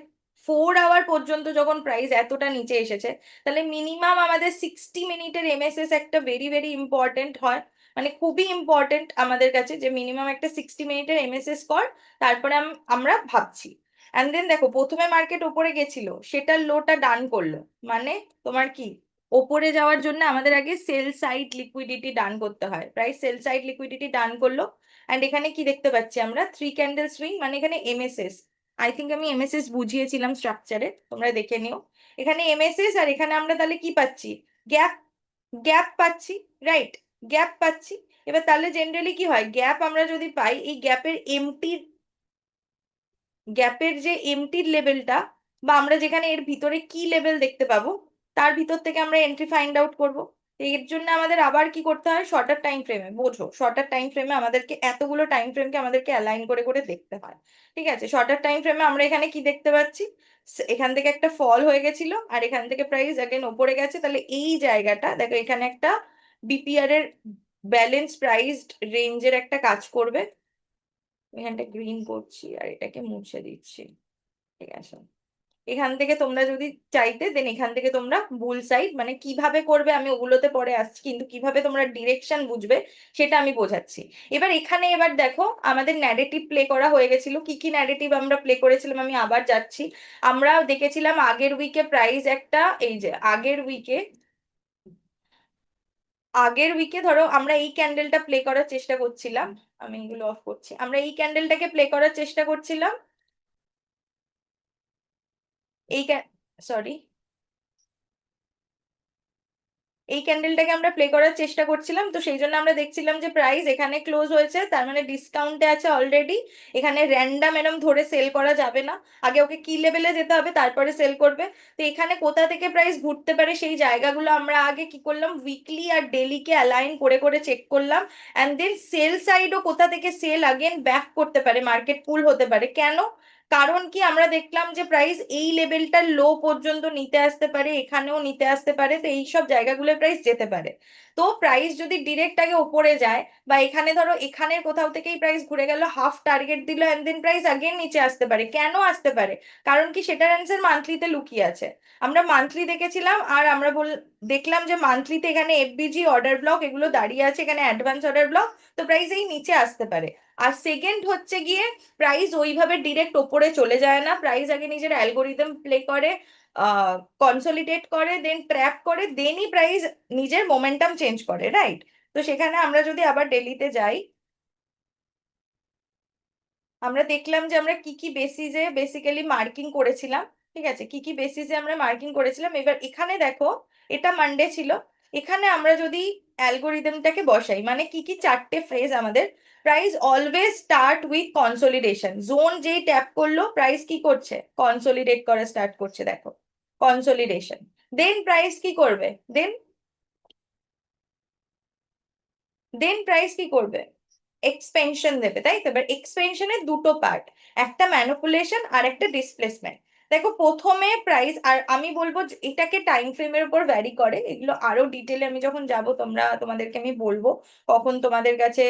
4 আওয়ার পর্যন্ত যখন প্রাইস এতটা নিচে এসেছে, তাহলে মিনিমাম আমাদের 60 মিনিটের এমএসএস একটা ভেরি ভেরি ইম্পর্টেন্ট হয়, মানে খুবই ইম্পর্টেন্ট আমাদের কাছে যে মিনিমাম একটা 60 মিনিটের এমএসএস কর, তারপরে আমরা ভাবছি। অ্যান্ড দেন দেখো প্রথমে মার্কেট উপরে গেছিল, সেটার লোটা ডান করলো, মানে তোমার কি, ওপরে যাওয়ার জন্য আমাদের আগে সেল সাইড লিকুইডিটি ডান করতে হয়, প্রাইস সেল সাইড লিকুইডিটি ডান করলো। অ্যান্ড এখানে কি দেখতে পাচ্ছি আমরা, 3 ক্যান্ডেল সুইং, মানে এখানে এমএসএস, আই থিঙ্ক আমি এমএসএস বুঝিয়েছিলাম স্ট্রাকচারে, তোমরা দেখে নিও। এখানে এমএসএস আর এখানে আমরা তাহলে কি পাচ্ছি, গ্যাপ, গ্যাপ পাচ্ছি, রাইট, গ্যাপ পাচ্ছি। এবার তাহলে জেনারেলি কি হয়, গ্যাপ আমরা যদি পাই, এই গ্যাপের এমটি, গ্যাপের যে এমটির লেভেলটা, বা আমরা যেখানে এর ভিতরে কি লেভেল দেখতে পাবো, তার ভিতর থেকে আমরা এন্ট্রি ফাইন্ড আউট করব। এর জন্য আমাদের আবার কি করতে হয়, শর্টার টাইম ফ্রেমে, বোঝো শর্টার টাইম ফ্রেমে আমাদেরকে এতগুলো টাইম ফ্রেমকে আমাদেরকে অ্যালাইন করে করে দেখতে হয়। ঠিক আছে, শর্টার টাইম ফ্রেমে আমরা এখানে কি দেখতে পাচ্ছি, এখান থেকে একটা ফল হয়ে গেছিল আর এখান থেকে প্রাইস অ্যাগেন ওপরে গেছে, তাহলে এই জায়গাটা দেখো এখানে একটা বিপিআর এর ব্যালেন্স প্রাইসড রেঞ্জের একটা কাজ করবে। এখানটা গ্রিন করছি আর এটাকে মুছে দিচ্ছি, ঠিক আছে। এখান থেকে তোমরা যদি চাইতে দেন এখান থেকে তোমরা বুল সাইড, মানে কিভাবে করবে আমি ওগুলোতে পরে আসছি, কিন্তু কিভাবে তোমরা ডিরেকশন বুঝবে সেটা আমি বোঝাচ্ছি। এবার এখানে এবার দেখো আমাদের ন্যারেটিভ প্লে করা হয়ে গেছিল, কি কি ন্যারেটিভ আমরা প্লে করেছিলাম আমি আবার যাচ্ছি। আমরা দেখেছিলাম আগের উইকে প্রাইস একটা, এই যে আগের উইকে ধরো আমরা এই ক্যান্ডেলটা প্লে করার চেষ্টা করছিলাম, আমি এগুলো অফ করছি, আমরা এই ক্যান্ডেলটাকে প্লে করার চেষ্টা করছিলাম, এই, সরি, এই ক্যান্ডেলটাকে আমরা প্লে করার চেষ্টা করছিলাম, তো সেই জন্য আমরা দেখছিলাম যে প্রাইস এখানে ক্লোজ হয়েছে, তার মানে ডিসকাউন্টে আছে অলরেডি। এখানে র্যান্ডাম এরম ধরে সেল করা যাবে না, আগে ওকে কি লেভেলে যেতে হবে তারপরে সেল করবে। তো এখানে কোথা থেকে প্রাইস ঘুরতে পারে সেই জায়গাগুলো আমরা আগে কি করলাম, উইকলি আর ডেলি কে অ্যালাইন করে করে চেক করলাম। অ্যান্ড দেন সেল সাইডও কোথা থেকে সেল আগেন ব্যাক করতে পারে, মার্কেট পুল হতে পারে। কেন? কারণ কি, আমরা দেখলাম যে প্রাইস এই লেভেলটার লো পর্যন্ত নিতে আসতে পারে, এখানেও নিতে আসতে পারে, তো এই সব জায়গাগুলো প্রাইস যেতে পারে। তো প্রাইস যদি ডিরেক্ট আগে ওপরে যায়, বা এখানে ধরো এখানের কোথাও থেকেই প্রাইস ঘুরে গেল, হাফ টার্গেট দিল, এন্ড দেন প্রাইস আগেন নিচে আসতে পারে। কেন আসতে পারে? কারণ কি, সেটার অ্যান্সার মান্থলিতে লুকিয়ে আছে। আমরা মান্থলি দেখেছিলাম, আর আমরা দেখলাম যে মান্থলিতে এখানে এফবিজি অর্ডার ব্লক এগুলো দাঁড়িয়ে আছে, এখানে অ্যাডভান্স অর্ডার ব্লক, তো প্রাইস এই নিচে আসতে পারে। আর সেকেন্ড হচ্ছে গিয়ে, প্রাইস ওইভাবে ডিরেক্ট ওপরে চলে যায় না, প্রাইস আগে নিজের অ্যালগোরিদম প্লে করে, কনসলিডেট করে, দেন ট্র্যাপ করে, দেনই প্রাইস নিজের মোমেন্টাম চেঞ্জ করে, রাইট? তো সেখানে আমরা যদি আবার ডেলিতে যাই, আমরা দেখলাম যে আমরা কি কি বেসিসে বেসিক্যালি মার্কিং করেছিলাম। ঠিক আছে, কি কি বেসিসে আমরা মার্কিং করেছিলাম, এবার এখানে দেখো, এটা মানডে ছিল। এখানে আমরা যদি অ্যালগোরিদমটাকে বসাই, মানে কি কি চারটে ফ্রেজ আমাদের, price always start with consolidation, zone যেই ট্যাপ করলো প্রাইস কি করছে, কনসলিডেট করা স্টার্ট করছে, দেখো, কনসলিডেশন। দেন প্রাইস কি করবে, দেন দেন প্রাইস কি করবে, এক্সপেনশন দেবে, তাই তো? এবার এক্সপেনশনের দুটো পার্ট, একটা ম্যানিপুলেশন আর একটা ডিসপ্লেসমেন্ট। দেখো, প্রথমে প্রাইস, আর আমি বলবো যে এটাকে টাইম ফ্রেমের উপর ভ্যারি করে, এগুলো আরো ডিটেলে আমি যখন যাব তোমাদেরকে আমি বলবো কখন তোমাদের কাছে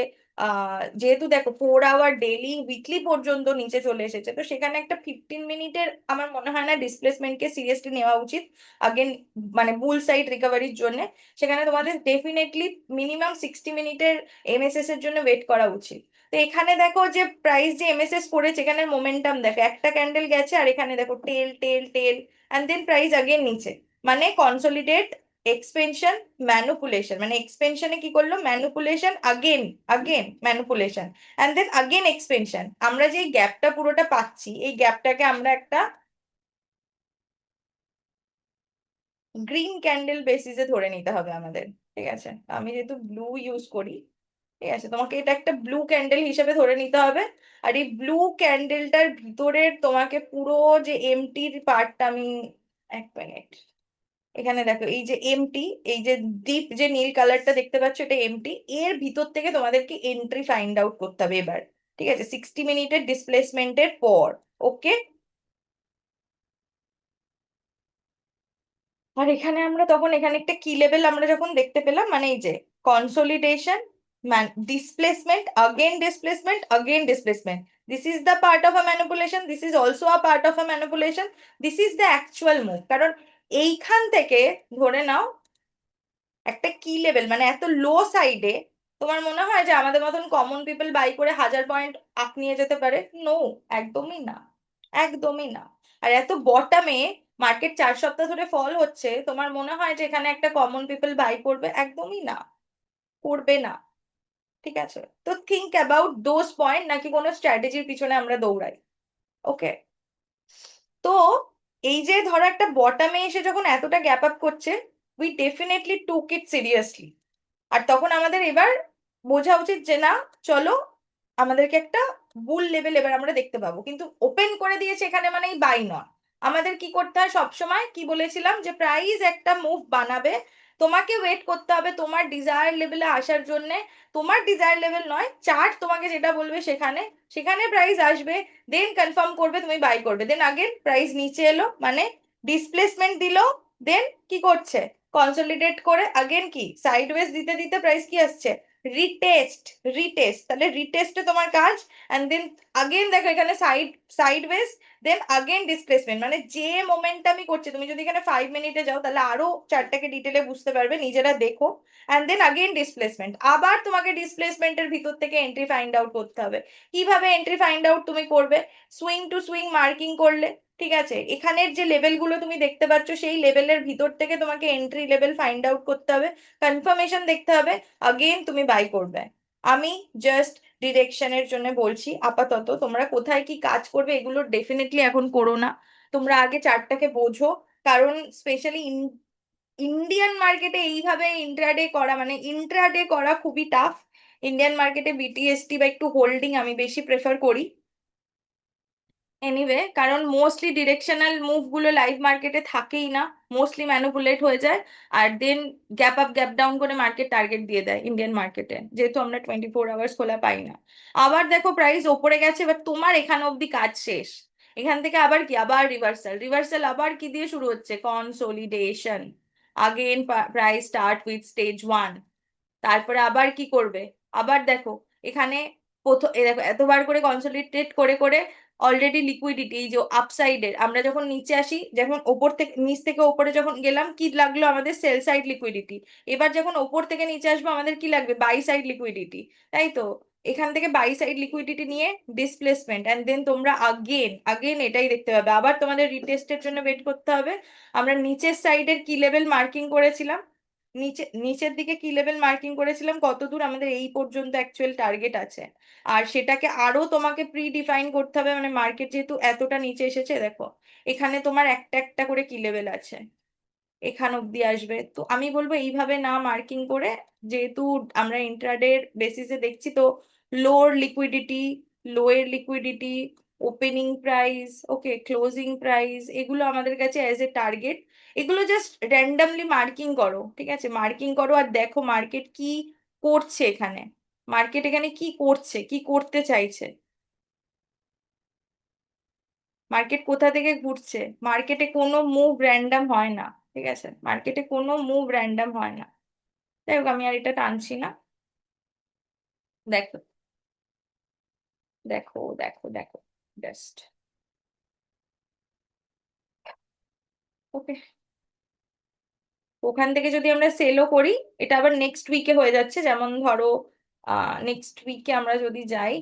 যেহেতু দেখো 4 আওয়ার ডেলি উইকলি পর্যন্ত নিচে চলে এসেছে, তো সেখানে একটা 15 মিনিটের আমার মনে হয় না ডিসপ্লেসমেন্টকে সিরিয়াসলি নেওয়া উচিত আগেন, মানে বুল সাইড রিকভারির জন্য। সেখানে তোমাদের ডেফিনেটলি মিনিমাম 60 মিনিটের এমএসএস এর জন্য ওয়েট করা উচিত। তো এখানে দেখো যে প্রাইস যে এমএসএস করেছে, এখানে মোমেন্টাম দেখো, একটা ক্যান্ডেল গেছে আর এখানে দেখো tail tail tail, and then price again নিচে, মানে কনসলিডেট, এক্সপেনশন, ম্যানুপুলেশন। মানে এক্সপেনশনে কি করলো, manipulation, again again manipulation, and then again expansion. আমরা যে গ্যাপটা পুরোটা পাচ্ছি, এই গ্যাপটাকে আমরা একটা গ্রিন ক্যান্ডেল বেসিসে ধরে নিতে হবে আমাদের। ঠিক আছে, আমি যেহেতু ব্লু ইউজ করি, ঠিক আছে, তোমাকে এটা একটা ব্লু ক্যান্ডেল হিসেবে ধরে নিতে হবে। আর এই ব্লু ক্যান্ডেলটার ভিতরের তোমাকে পুরো যে এমটির পার্টটা আমি, এক মিনিট, এখানে দেখো এই যে এমটি, এই যে ডিপ যে নীল কালারটা দেখতে পাচ্ছ, এটা এমটি, এর ভিতর থেকে তোমাদেরকে এন্ট্রি ফাইন্ড আউট করতে হবে এবার। ঠিক আছে, 60 মিনিটের ডিসপ্লেসমেন্টের পর। ওকে, আর এখানে আমরা তখন এখানে একটা কি লেভেল আমরা যখন দেখতে পেলাম, মানে এই যে consolidation, displacement, again displacement, again displacement, this is the part of a manipulation, this is also a part of a manipulation, this is the actual move। কারণ এইখান থেকে ধরে নাও একটা কি লেভেল, মানে এত লো সাইডে তোমার মনে হয় যে আমাদের মতন কমন পিপল বাই করে 1000 পয়েন্ট আপ নিয়ে যেতে পারে? নো, একদমই না, একদমই না। আর এত বটমে মার্কেট 4 সপ্তাহ ধরে ফল হচ্ছে, তোমার মনে হয় যে এখানে একটা কমন পিপল বাই করবে? একদমই না, করবে না। ঠিক আছে, তো থিঙ্ক অ্যাবাউট দোজ পয়েন্ট, নাকি কোনো স্ট্র্যাটেজির পিছনে আমরা দৌড়াই। ওকে, তো এই যে ধরো একটা বটমে এসে যখন এতটা গ্যাপ আপ করছে, we definitely took it seriously. আর তখন আমাদের এবার বোঝা উচিত যে না, চলো, আমাদেরকে একটা বুল লেভেল এবার আমরা দেখতে পাবো, কিন্তু ওপেন করে দিয়েছে এখানে মানেই বাই নয়। আমাদের কি করতে হয়, সবসময় কি বলেছিলাম, যে প্রাইস একটা মুভ বানাবে, তোমাকে ওয়েট করতে হবে তোমার ডিজায়ার লেভেলে আসার জন্য। তোমার ডিজায়ার লেভেল নয়, চার্ট তোমাকে যেটা বলবে সেখানে, সেখানে প্রাইস আসবে, দেন কনফার্ম করবে, তুমি বাই করবে, দেন আগেন প্রাইস নিচে এলো, মানে ডিসপ্লেসমেন্ট দিলো, দেন কি করছে, কনসলিডেট করে আগেন কি সাইডওয়েজ দিতে দিতে প্রাইস কি আসছে, রিটেস্ট, রিটেস্ট, তাহলে রিটেস্টে তোমার কাজ। এন্ড দেন আগেন দেখো এখানে সাইডওয়েজ, দেন আগেন ডিসপ্লেসমেন্ট, মানে যে মোমেন্টামই করছে। তুমি যদি এখানে 5 মিনিটে যাও তাহলে আরো চারটাকে ডিটেলে বুঝতে পারবে, নিজেরা দেখো। অ্যান্ড দেন আগেন ডিসপ্লেসমেন্ট, আবার তোমাকে ডিসপ্লেসমেন্টের ভিতর থেকে এন্ট্রি ফাইন্ড আউট করতে হবে। কিভাবে এন্ট্রি ফাইন্ড আউট তুমি করবে, সুইং টু সুইং মার্কিং করলে। ঠিক আছে, এখানের যে লেভেলগুলো তুমি দেখতে পাচ্ছ, সেই লেভেলের ভিতর থেকে তোমাকে এন্ট্রি লেভেল ফাইন্ড আউট করতে হবে, কনফার্মেশন দেখতে হবে, আগেন তুমি বাই করবে। আমি জাস্ট ডিরেকশনের জন্য বলছি, আপাতত তোমরা কোথায় কি কাজ করবে এগুলো ডেফিনেটলি এখন করো না, তোমরা আগে চার্টটাকে বোঝো। কারণ স্পেশালি ইন্ডিয়ান মার্কেটে এইভাবে ইন্ট্রাডে করা, মানে ইন্ট্রাডে করা খুবই টাফ। ইন্ডিয়ান মার্কেটে বিটিএসটি বা একটু হোল্ডিং আমি বেশি প্রেফার করি এনিওয়ে, কারণ মোস্টলি ডিরেকশনাল মুভ গুলো লাইভ মার্কেটে থাকেই না, মোস্টলি ম্যানুপুলেট হয়ে যায়। আর দেন গ্যাপ আপ গ্যাপ ডাউন করে মার্কেট টার্গেট দিয়ে দেয় ইন্ডিয়ান মার্কেটে, যেহেতু আমরা 24 আওয়ার্স খোলা পাই না। আবার দেখো প্রাইস ওপরে গেছে, এবার তোমার এখানে অবধি কাজ শেষ, এখান থেকে আবার কি, আবার রিভার্সাল, রিভার্সাল আবার কি দিয়ে শুরু হচ্ছে, consolidation. Again price start with stage 1, তারপরে আবার কি করবে, আবার দেখো এখানে প্রথম দেখো এতবার করে কনসলিডেট করে করে অলরেডি লিকুইডিটি, এই যে আপসাইডের আমরা যখন নিচে আসি, যখন ওপর থেকে নিচ থেকে ওপরে যখন গেলাম কি লাগলো আমাদের, সেল সাইড লিকুইডিটি। এবার যখন ওপর থেকে নিচে আসবো আমাদের কি লাগবে, বাই সাইড লিকুইডিটি, তাই তো। এখান থেকে বাই সাইড লিকুইডিটি নিয়ে ডিসপ্লেসমেন্ট, অ্যান্ড দেন তোমরা আগেন আগেন এটাই দেখতে পাবে, আবার তোমাদের রিটেস্টের জন্য ওয়েট করতে হবে। আমরা নিচের সাইডের কি লেভেল মার্কিং করেছিলাম, নিচের দিকে কি লেভেল মার্কিং করেছিলাম, কত দূর আমাদের এই পর্যন্ত অ্যাকচুয়াল টার্গেট আছে। আর সেটাকে আরো তোমাকে প্রি ডিফাইন করতে হবে, মানে মার্কেট যেহেতু এতটা নিচে এসেছে, দেখো এখানে তোমার একটা একটা করে কি লেভেল আছে, এখান অব্দি আসবে। তো আমি বলবো এইভাবে না মার্কিং করে, যেহেতু আমরা ইন্ট্রাডে বেসিসে দেখছি, তো লোর লিকুইডিটি, লোয়ের লিকুইডিটি, ওপেনিং প্রাইস, ওকে, ক্লোজিং প্রাইস, এগুলো আমাদের কাছে অ্যাজ এ টার্গেট। এগুলো জাস্ট র্যান্ডামলি মার্কিং করো, ঠিক আছে, মার্কিং করো আর দেখো মার্কেট কি করছে এখানে, মার্কেট এখানে কি করছে, কি করতে চাইছে, মার্কেট কোথা থেকে ঘুরছে। মার্কেটে কোনো মুভ র্যান্ডম হয় না, ঠিক আছে, মার্কেটে কোনো মুভ র্যান্ডম হয় না। যাই হোক আমি আর এটা টানছি না। দেখো দেখো দেখো দেখো, জাস্ট, ওকে। ওখান থেকে যদি আমরা সেলও করি, এটা আবার নেক্সট উইকে হয়ে যাচ্ছে, যেমন ধরো নেক্সট উইকে আমরা যদি যাই,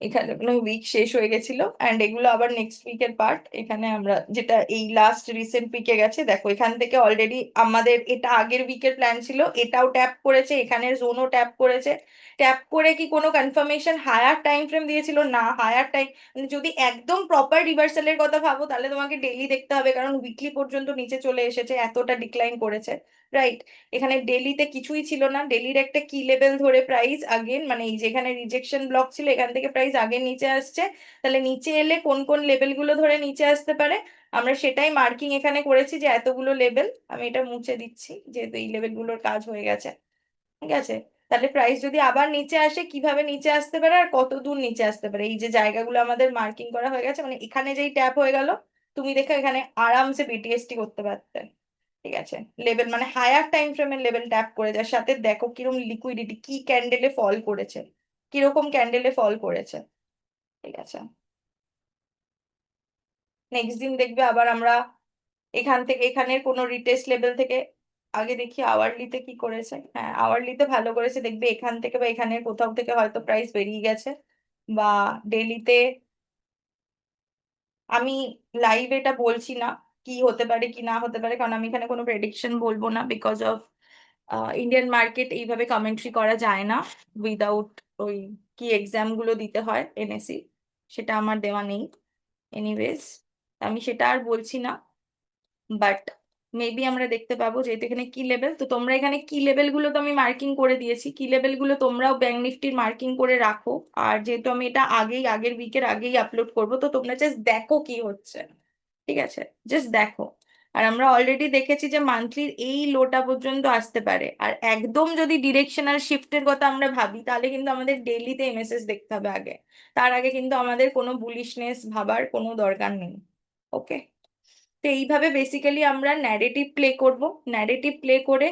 এখানে উইক শেষ হয়ে গেছিল অ্যান্ড এগুলো আবার নেক্সট উইকের পার্ট। এখানে আমরা যেটা এই লাস্ট রিসেন্ট উইকে গেছে, দেখো এখান থেকে অলরেডি আমাদের এটা আগের উইকের প্ল্যান ছিল, এটাও ট্যাপ করেছে, এখানের জোনও ট্যাপ করেছে। ট্যাপ করে কি কোনো কনফার্মেশন হায়ার টাইম ফ্রেম দিয়েছিল না, হায়ার টাইম, যদি একদম প্রপার রিভার্সালের কথা ভাবো তাহলে তোমাকে ডেইলি দেখতে হবে, কারণ উইকলি পর্যন্ত নিচে চলে এসেছে, এতটা ডিক্লাইন করেছে, রাইট। এখানে ডেলিতে কিছুই ছিল না, ডেলির একটা কি লেভেল ধরে প্রাইস আগেন, মানে এই যেখানে রিজেকশন ব্লক ছিল এখান থেকে প্রাইস আগে নিচে আসছে, তাহলে নিচে এলে কোন কোন লেভেল গুলো ধরে নিচে আসতে পারে, আমরা সেটাই মার্কিং এখানে করেছি যে এতগুলো লেভেল। আমি এটা মুছে দিচ্ছি যেহেতু এই লেভেল গুলোর কাজ হয়ে গেছে, ঠিক আছে। তাহলে প্রাইস যদি আবার নিচে আসে, কিভাবে নিচে আসতে পারে আর কত দূর নিচে আসতে পারে, এই যে জায়গাগুলো আমাদের মার্কিং করা হয়ে গেছে, মানে এখানে যেই ট্যাপ হয়ে গেল, তুমি দেখো এখানে আরামসে বিটিএসটি করতে পারতে, ঠিক আছে। লেভেল মানে হায়ার টাইম ফ্রেমের লেভেল ট্যাপ করে, যার সাথে দেখো কিরকম লিকুইডিটি, কি ক্যান্ডেলে ফল করেছে, কিরকম ক্যান্ডেলে ফল করেছে, ঠিক আছে। নেক্সট দিন দেখবে আবার আমরা এখান থেকে এখানের কোনো রিটেস্ট লেভেল থেকে, আগে দেখি আওয়ারলিতে কি করেছে, হ্যাঁ আওয়ারলিতে ভালো করেছে, দেখবে এখান থেকে বা এখানের কোথাও থেকে হয়তো প্রাইস বেরিয়ে গেছে, বা ডেলিতে, আমি লাইভ এটা বলছি না কি হতে পারে কি না হতে পারে, কারণ আমি এখানে কোনো প্রেডিকশন বলবো না, বিকজ অফ ইন্ডিয়ান মার্কেট এইভাবে কমেন্ট্রি করা যায় না উইদাউট ওই কি এক্সাম গুলো দিতে হয় এনএসসি, সেটা আমার দেওয়া নেই। এনিওয়েজ আমি সেটা আর বলছি না, বাট মেবি আমরা দেখতে পাবো, যেহেতু এখানে কি লেভেল, তো তোমরা এখানে কি লেভেল গুলো তো আমি মার্কিং করে দিয়েছি, কি লেভেল গুলো তোমরাও ব্যাংক নিফটির মার্কিং করে রাখো। আর যেহেতু আমি এটা আগেই আগের উইকের আগেই আপলোড করব, তো তোমরা জাস্ট দেখো কি হচ্ছে, ঠিক আছে, জাস্ট দেখো। আর আমরা অলরেডি দেখেছি যে মান্থলির এই লোটা পর্যন্ত আসতে পারে, আর একদম যদি ডিরেকশনাল শিফটের কথা আমরা ভাবি তাহলে কিন্তু আমাদের ডেইলিতে এমএসএস দেখতে হবে আগে, তার আগে কিন্তু আমাদের কোনো বুলিশনেস ভাবার কোনো দরকার নেই, ওকে। তো এইভাবে বেসিক্যালি আমরা ন্যারেটিভ প্লে করব, ন্যারেটিভ প্লে করে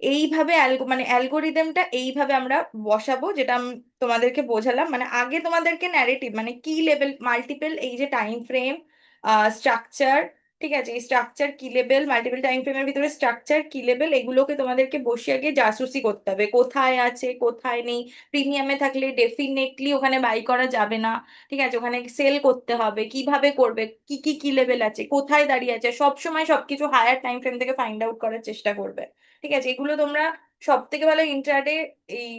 এইভাবে মানে অ্যালগোরিদমটা এইভাবে আমরা বসাবো, যেটা আমি তোমাদেরকে বোঝালাম, মানে আগে তোমাদেরকে ন্যারেটিভ মানে কি লেভেল মাল্টিপল, এই যে টাইম ফ্রেম, স্ট্রাকচার, ঠিক আছে, এই স্ট্রাকচার কি লেভেল, মাল্টিপল টাইম ফ্রেমের ভিতরে স্ট্রাকচার কি লেভেল, এগুলোকে তোমাদেরকে বসিয়ে আগে জাসুসি করতে হবে, কোথায় আছে কোথায় নেই। প্রিমিয়ামে থাকলে ডেফিনেটলি ওখানে বাই করা যাবে না, ঠিক আছে, ওখানে সেল করতে হবে, কিভাবে করবে, কি কি কি লেভেল আছে, কোথায় দাঁড়িয়ে আছে, সব সময় সবকিছু হায়ার টাইম ফ্রেম থেকে ফাইন্ড আউট করার চেষ্টা করবে, ঠিক আছে। এগুলো তোমরা সব থেকে ভালো ইন্ট্রাডে এই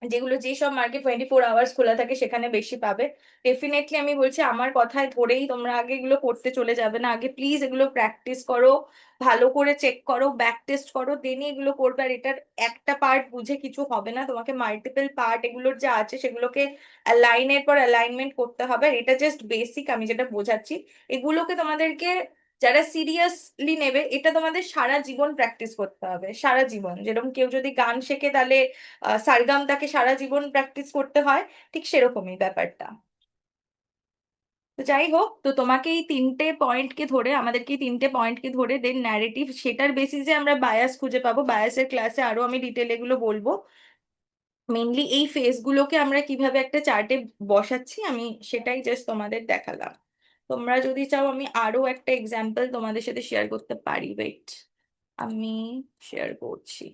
যেগুলো যেসব মার্কেট 24 আওয়ার্স খোলা থাকে সেখানে বেশি পাবে। ডেফিনেটলি আমি বলছি, আমার কথায় ধরেই তোমরা আগে এগুলো করতে চলে যাবে না, আগে প্লিজ এগুলো প্র্যাকটিস করো, ভালো করে চেক করো, ব্যাক টেস্ট করো, দেনই এগুলো করবে। আর এটার একটা পার্ট বুঝে কিছু হবে না, তোমাকে মাল্টিপল পার্ট এগুলোর যা আছে সেগুলোকে অ্যালাইনের পর অ্যালাইনমেন্ট করতে হবে। আর এটা জাস্ট বেসিক, আমি যেটা বোঝাচ্ছি এগুলোকে তোমাদেরকে যারা সিরিয়াসলি নেবে, এটা তোমাদের সারা জীবন প্র্যাকটিস করতে হবে, সারা জীবন। যেরকম কেউ যদি গান শেখে তাহলে সারগাম তাকে সারা জীবন প্র্যাকটিস করতে হয়, ঠিক সেরকমই ব্যাপারটা। তো যাই হোক, তো তোমাকে এই তিনটে পয়েন্টকে ধরে, আমাদেরকে এই তিনটে পয়েন্টকে ধরে দেন ন্যারেটিভ, সেটার বেসিসে আমরা বায়াস খুঁজে পাবো। বায়াসের ক্লাসে আরো আমি ডিটেল এগুলো বলবো। মেনলি এই ফেসগুলোকে আমরা কিভাবে একটা চার্টে বসাচ্ছি আমি সেটাই জাস্ট তোমাদের দেখালাম। তোমরা যদি চাও আমি আরো একটা এক্সাম্পল তোমাদের সাথে শেয়ার করতে পারি, ওয়েট, আমি শেয়ার করছি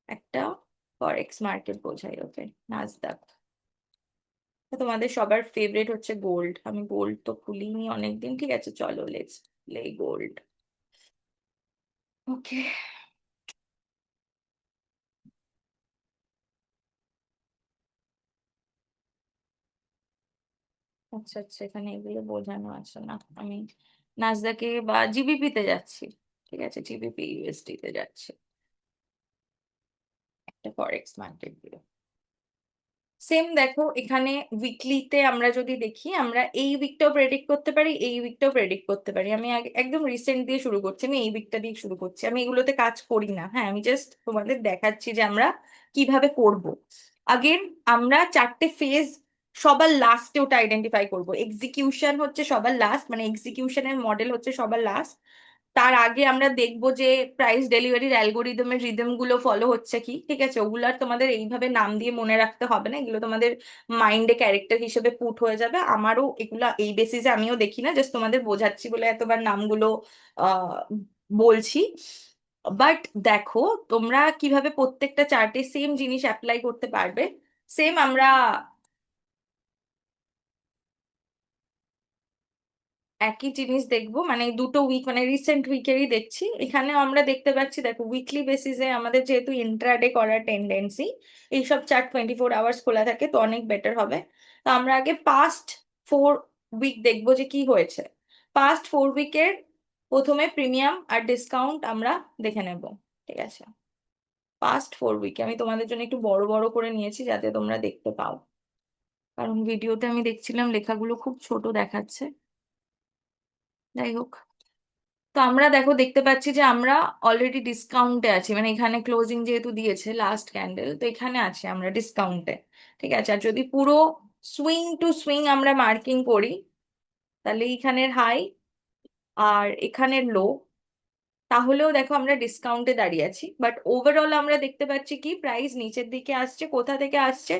একটা ফরেক্স মার্কেট বোঝাই, ওকে, নাজদাক। তোমাদের সবার ফেভারিট হচ্ছে গোল্ড, আমি গোল্ড তো খুলিনি অনেকদিন, ঠিক আছে চলো লেটস প্লে গোল্ড। ওকে, আচ্ছা আচ্ছা, এখানে এগুলো বোঝানো আছে না, আমি নাসদাকে বা জিবিপি তে যাচ্ছি। ঠিক আছে, জিবিপি ইউএসডি তে যাচ্ছি, একটা ফরেক্স মার্কেট। সেম দেখো এখানে উইকলিতে আমরা যদি দেখি, আমরা এই উইকটাও প্রেডিক্ট করতে পারি, এই উইকটাও প্রেডিক্ট করতে পারি। আমি আগে একদম রিসেন্ট দিয়ে শুরু করছি, আমি এই উইকটা দিয়ে শুরু করছি, আমি এগুলোতে কাজ করি না, হ্যাঁ আমি জাস্ট তোমাদের দেখাচ্ছি যে আমরা কিভাবে করব। আগের আমরা চারটে ফেজ সবার লাস্টে ওটা আইডেন্টিফাই করব, এক্সিকিউশন হচ্ছে সবার লাস্ট, মানে এক্সিকিউশনের মডেল হচ্ছে সবার লাস্ট। তার আগে আমরা দেখবো যে প্রাইস ডেলিভারির অ্যালগোরিদমের রিদম গুলো ফলো হচ্ছে কি, ঠিক আছে। ওগুলো আর তোমাদের এইভাবে নাম দিয়ে মনে রাখতে হবে না, এগুলো তোমাদের মাইন্ডে ক্যারেক্টার হিসেবে পুট হয়ে যাবে। আমারও এগুলো এই বেসিসে আমিও দেখি না, জাস্ট তোমাদের বোঝাচ্ছি বলে এতবার নামগুলো আহ বলছি। বাট দেখো তোমরা কিভাবে প্রত্যেকটা চার্টে সেম জিনিস অ্যাপ্লাই করতে পারবে। সেম আমরা একই জিনিস দেখবো, মানে এই দুটো উইক মানে রিসেন্ট উইকেরই দেখছি। এখানে আমরা দেখতে পাচ্ছি, দেখো উইকলি বেসিসে আমাদের যেহেতু ইন্ট্রাডে করার টেন্ডেন্সি, এইসব চার্ট 24 আওয়ার্স খোলা থাকে তো অনেক বেটার হবে। তো আমরা আগে পাস্ট 4 উইক দেখবো যে কি হয়েছে। পাস্ট 4 উইকের প্রথমে প্রিমিয়াম আর ডিসকাউন্ট আমরা দেখে নেব, ঠিক আছে। পাস্ট 4 উইকে আমি তোমাদের জন্য একটু বড় বড় করে নিয়েছি যাতে তোমরা দেখতে পাও, কারণ ভিডিওতে আমি দেখছিলাম লেখাগুলো খুব ছোট দেখাচ্ছে। যাই হোক, তো আমরা দেখো দেখতে পাচ্ছি যে আমরা অলরেডি ডিসকাউন্টে আছি, মানে এখানে ক্লোজিং যেহেতু দিয়েছে লাস্ট ক্যান্ডেল, তো এখানে আছি আমরা ডিসকাউন্টে, ঠিক আছে। আর যদি পুরো সুইং টু সুইং আমরা মার্কিং করি, তাহলে এখানের হাই আর এখানের লো, তাহলেও দেখো আমরা ডিসকাউন্টে দাঁড়িয়ে আছি। বাট ওভারঅল আমরা দেখতে পাচ্ছি কি প্রাইস নিচের দিকে আসছে, কোথা থেকে আসছে,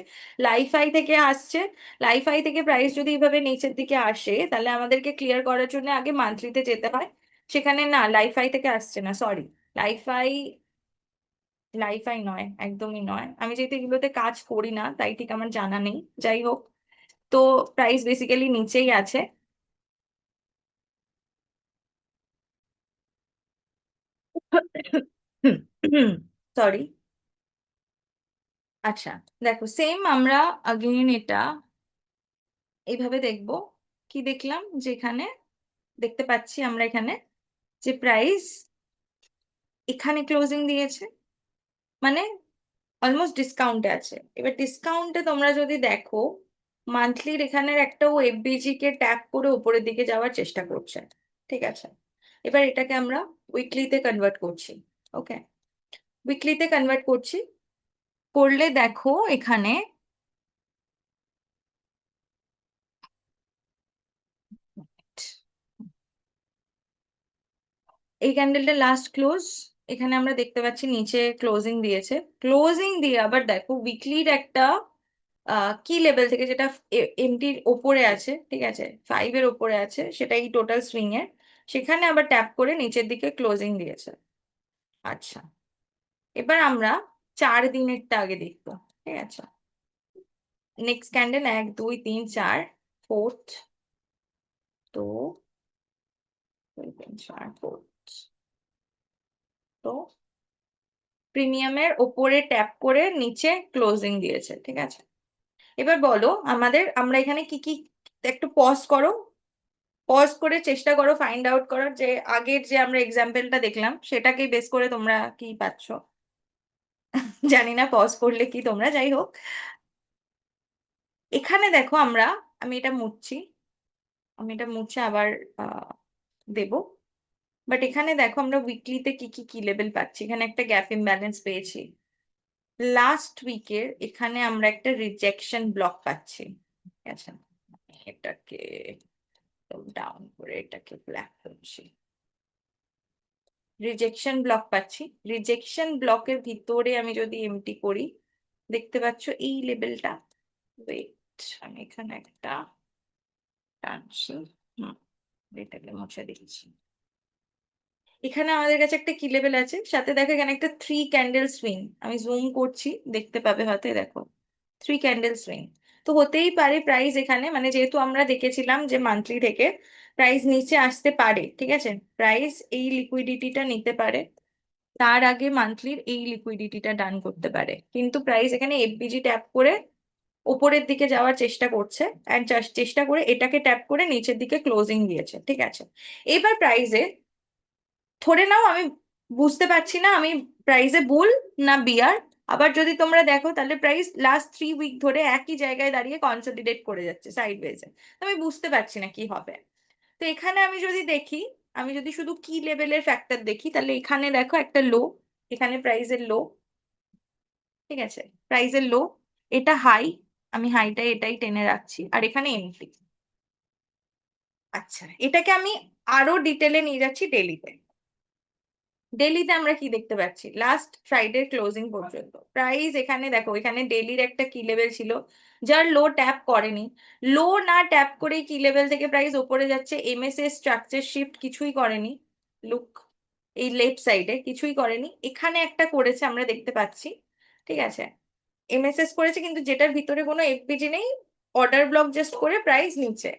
লাইফ হাই থেকে আসছে। লাইফ হাই থেকে প্রাইস যদি এইভাবে নিচের দিকে আসে, তাহলে আমাদেরকে ক্লিয়ার করার জন্য আগে মান্থলিতে যেতে হয়। সেখানে না, লাইফ হাই থেকে আসছে না, sorry, life high, life high নয়, একদমই নয়। আমি যেহেতু এগুলোতে কাজ করি না তাই ঠিক আমার জানা নেই, যাই হোক। তো প্রাইস বেসিক্যালি নিচেই আছে। সরি, আচ্ছা, দেখো সেম আমরা আগেন এটা এইভাবে দেখবো। কি দেখলাম যে এখানে দেখতে পাচ্ছি আমরা এখানে যে প্রাইস এখানে ক্লোজিং দিয়েছে, মানে অলমোস্ট ডিসকাউন্টে আছে। এবার ডিসকাউন্টে তোমরা যদি দেখো, মান্থলির এখানের একটা ও এফবিজি কে ট্যাপ করে উপরের দিকে যাওয়ার চেষ্টা করছে, ঠিক আছে। এবার এটাকে আমরা উইকলিতে কনভার্ট করছি, ওকে, উইকলিতে কনভার্ট করছি। করলে দেখো এখানে এই ক্যান্ডেলটা লাস্ট ক্লোজ, এখানে আমরা দেখতে পাচ্ছি নিচে ক্লোজিং দিয়েছে। ক্লোজিং দিয়ে আবার দেখো উইকলির একটা কি লেভেল থেকে, যেটা এমটির ওপরে আছে, ঠিক আছে, 5-এর ওপরে আছে, সেটা এই টোটাল সুইং এর, সেখানে আবার ট্যাপ করে নিচের দিকে ক্লোজিং দিয়েছে। আচ্ছা, এবার আমরা 4 দিনেরটা আগে দেখবো, ঠিক আছে। নেক্সট ক্যান্ডেল 1 2 3 4, ফোর্থ, তো 2 3 4 ফোর্থ, তো প্রিমিয়ামের ওপরে ট্যাপ করে নিচে ক্লোজিং দিয়েছে, ঠিক আছে। এবার বলো আমরা এখানে কি কি, একটু পজ করো, পজ করে চেষ্টা করো ফাইন্ড আউট করার, যে আগের যে আমরা এক্সাম্পলটা দেখলাম সেটাকে বেস করে তোমরা কি পাচ্ছ। জানি না পজ করলে কি তোমরা, যাই হোক। এখানে দেখো আমি এটা মুছছি, আমি এটা মুছে আবার আহ, দেব। বাট এখানে দেখো আমরা উইকলিতে কি কি কি লেভেল পাচ্ছি। এখানে একটা গ্যাপ ইমব্যালেন্স পেয়েছি লাস্ট উইকের, এখানে আমরা একটা রিজেকশন ব্লক পাচ্ছি, ঠিক আছে। এটাকে ডাউন করে এটাকে ব্ল্যাক করছি, রিজেকশন ব্লক পাচ্ছি। রিজেকশন ব্লকের ভিতরে আমি যদি এমটি করি, দেখতে পাচ্ছ এই লেভেলটা। ওয়েট, আমি এখানে একটা টানছি, হুম, এটাকে মুছে দিচ্ছি। এখানে আমাদের কাছে একটা কি লেভেল আছে, সাথে দেখো এখানে একটা 3 ক্যান্ডেল সুইং, আমি জুম করছি, দেখতে পাবে হয়তো, এই দেখো 3 ক্যান্ডেল সুইং। তো হতেই পারে প্রাইস এখানে, মানে যেহেতু আমরা দেখেছিলাম যে মান্থলি থেকে প্রাইস নিচে আসতে পারে, ঠিক আছে, প্রাইস এই লিকুইডিটিটা নিতে পারে, তার আগে মান্থলির এই লিকুইডিটিটা ডান করতে পারে, কিন্তু প্রাইস এখানে এফবিজি ট্যাপ করে উপরের দিকে যাওয়ার চেষ্টা করছে, অ্যান্ড চেষ্টা করে এটাকে ট্যাপ করে নিচের দিকে ক্লোজিং দিয়েছে, ঠিক আছে। এবার প্রাইসে ধরে নাও, আমি বুঝতে পারছি না আমি প্রাইসে বুল না বিয়ার। আবার যদি তোমরা দেখো তাহলে প্রাইস লাস্ট 3 উইক ধরে একই জায়গায় দাঁড়িয়ে কনসলিডেট করে যাচ্ছে সাইড ওয়েজে, আমি বুঝতে পারছি না কি হবে। তো এখানে আমি যদি দেখি, আমি যদি শুধু কি লেভেলের ফ্যাক্টর দেখি, তাহলে এখানে দেখো একটা লো, এখানে প্রাইসের লো, ঠিক আছে, প্রাইসের লো, এটা হাই, আমি হাইটাই এটাই টেনে রাখছি, আর এখানে এন্ট্রি। আচ্ছা, এটাকে আমি আরো ডিটেলে নিয়ে যাচ্ছি ডেলিতে। ডেলিতে আমরা কি দেখতে পাচ্ছি, লাস্ট ফ্রাইডে ক্লোজিং পর্যন্ত প্রাইস এখানে দেখো, এখানে ডেলির একটা কি লেভেল ছিল যার লো ট্যাপ করেনি, লো না ট্যাপ করে কি লেভেল থেকে প্রাইস ওপরে যাচ্ছে, এমএসএ স্ট্রাকচার শিফট কিছুই করেনি, লুক এই লেফট সাইডে কিছুই করেনি, এখানে একটা করেছে আমরা দেখতে পাচ্ছি, ঠিক আছে, এমএসএস করেছে কিন্তু যেটার ভিতরে কোনো এফপিজি নেই, অর্ডার ব্লক জাস্ট করে প্রাইস নিচে।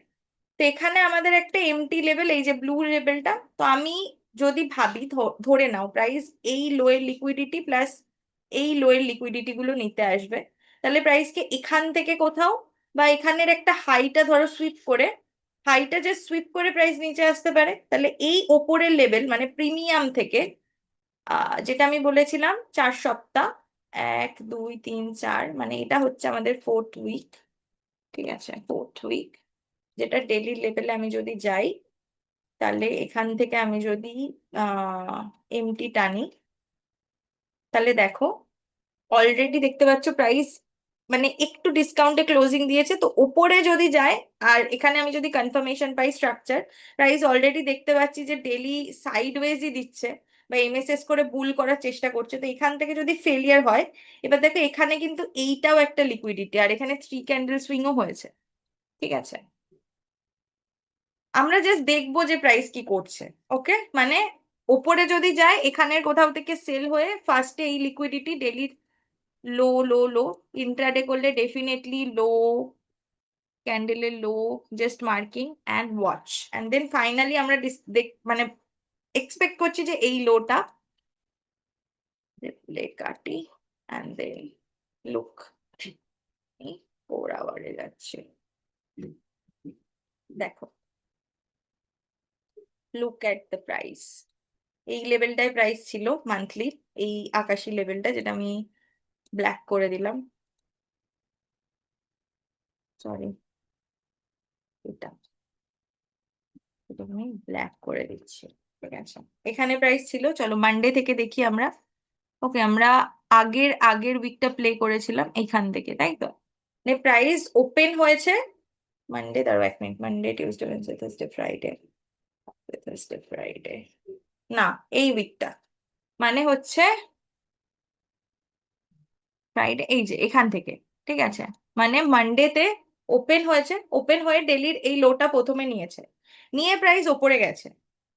তো এখানে আমাদের একটা এমটি লেভেল, এই যে ব্লু লেভেলটা, তো আমি যদি ভাবি ধরে নাও প্রাইস এই লোয়ের লিকুইডিটি প্লাস এই লোয়ের লিকুইডিটি গুলো নিতে আসবে, তাহলে প্রাইসকে এখান থেকে কোথাও বা এখানের একটা হাইটা ধরো সুইপ করে, হাইটা যে সুইপ করে প্রাইস নিচে আসতে পারে, তাহলে এই ওপরের লেভেল মানে প্রিমিয়াম থেকে যেটা আমি বলেছিলাম 4 সপ্তাহ, 1 2 3 4, মানে এটা হচ্ছে আমাদের 4th উইক, ঠিক আছে, 4th উইক, যেটা ডেলি লেভেলে আমি যদি যাই, তাহলে এখান থেকে আমি যদি এমটি টানি, তাহলে দেখো অলরেডি দেখতে পাচ্ছ প্রাইস মানে একটু ডিসকাউন্টে ক্লোজিং দিয়েছে, তো ওপরে যদি যায়, আর এখানে আমি যদি কনফার্মেশন পাই স্ট্রাকচার, প্রাইস অলরেডি দেখতে পাচ্ছি যে ডেলি সাইডওয়েজই দিচ্ছে বা এমএসএস করে বুল করার চেষ্টা করছে, তো এখান থেকে যদি ফেলিয়ার হয়, এবার দেখো এখানে কিন্তু এইটাও একটা লিকুইডিটি, আর এখানে 3 ক্যান্ডেল সুইংও হয়েছে, ঠিক আছে। আমরা জাস্ট দেখবো যে প্রাইস কি করছে, ওকে, মানে ওপরে যদি যায় এখানের কোথাও থেকে সেল হয়ে ফার্স্টে এই liquidity daily low low low, intraday করলে ডেফিনেটলি লো, ক্যান্ডেলের low, just marking and watch, and then finally আমরা মানে এক্সপেক্ট করছি যে এই লোটা কাটি, অ্যান্ড দেন লুক 4 আওয়ারে যাচ্ছে, দেখো লুক এট দ্য প্রাইস, এই লেভেলটায় প্রাইস ছিল মান্থলি, এই আকাশি লেভেলটা যেটা আমি ব্ল্যাক করে দিলাম, সরি, এটা এটা আমি ব্ল্যাক করে দিচ্ছি, ঠিক আছে। এখানে প্রাইস ছিল, চলো মানডে থেকে দেখি আমরা, ওকে, আমরা আগের আগের উইকটা প্লে করেছিলাম এখান থেকে, তাই তো, প্রাইস ওপেন হয়েছে মানডে, দাঁড়াও 1 minute, Monday Tuesday Wednesday Thursday Friday, Thursday Friday, না এই উইকটা, মানে হচ্ছে ফ্রাইডে, এই যে এখান থেকে, ঠিক আছে, মানে মানডেতে ওপেন হয়েছে, ওপেন হয়ে ডেলির এই লোটা প্রথমে নিয়েছে, নিয়ে প্রাইস ওপরে গেছে,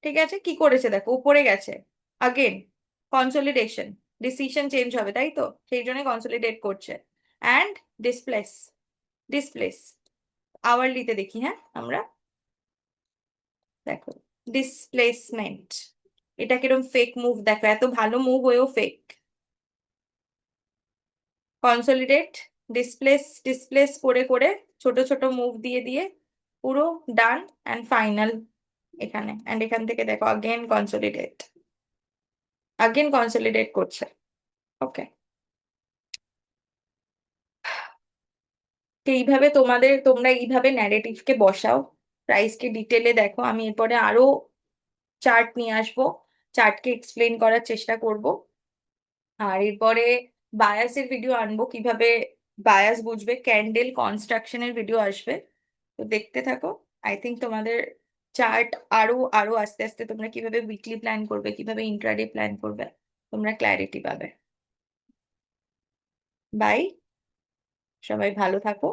ঠিক আছে, কি করেছে দেখো উপরে গেছে, আগেন কনসলিডেশন, ডিসিশন চেঞ্জ হবে, তাই তো, সেই জন্য কনসলিডেট করছে, অ্যান্ড ডিসপ্লেস, ডিসপ্লেস আওয়ারলিতে দেখি, হ্যাঁ আমরা, দেখো ডিসপ্লেসমেন্ট, এটা কিরকম ফেক মুভ, দেখো এত ভালো মুভ হয়েও ফেক, কনসলিডেট, ডিসপ্লেস ডিসপ্লেস করে করে, ছোট ছোট মুভ দিয়ে দিয়ে, পুরো ডান অ্যান্ড ফাইনাল এখানে। অ্যান্ড এখান থেকে দেখো আগেন কনসলিডেট, আগেন কনসলিডেট করছে। ওকে, তো এইভাবে তোমরা এইভাবে ন্যারেটিভকে বসাও, প্রাইসকে ডিটেলে দেখো। আমি এরপরে আরো চার্ট নিয়ে আসবো, চার্টকে এক্সপ্লেন করার চেষ্টা করব। আর এরপরে বায়াসের ভিডিও আনবো, কিভাবে বায়াস বুঝবে, ক্যান্ডেল কনস্ট্রাকশনের ভিডিও আসবে। তো দেখতে থাকো। আই থিঙ্ক তোমাদের চার্ট আরো আরো আস্তে আস্তে তোমরা কিভাবে উইকলি প্ল্যান করবে, কিভাবে ইন্ট্রাডে প্ল্যান করবে, তোমরা ক্ল্যারিটি পাবে। বাই, সবাই ভালো থাকো।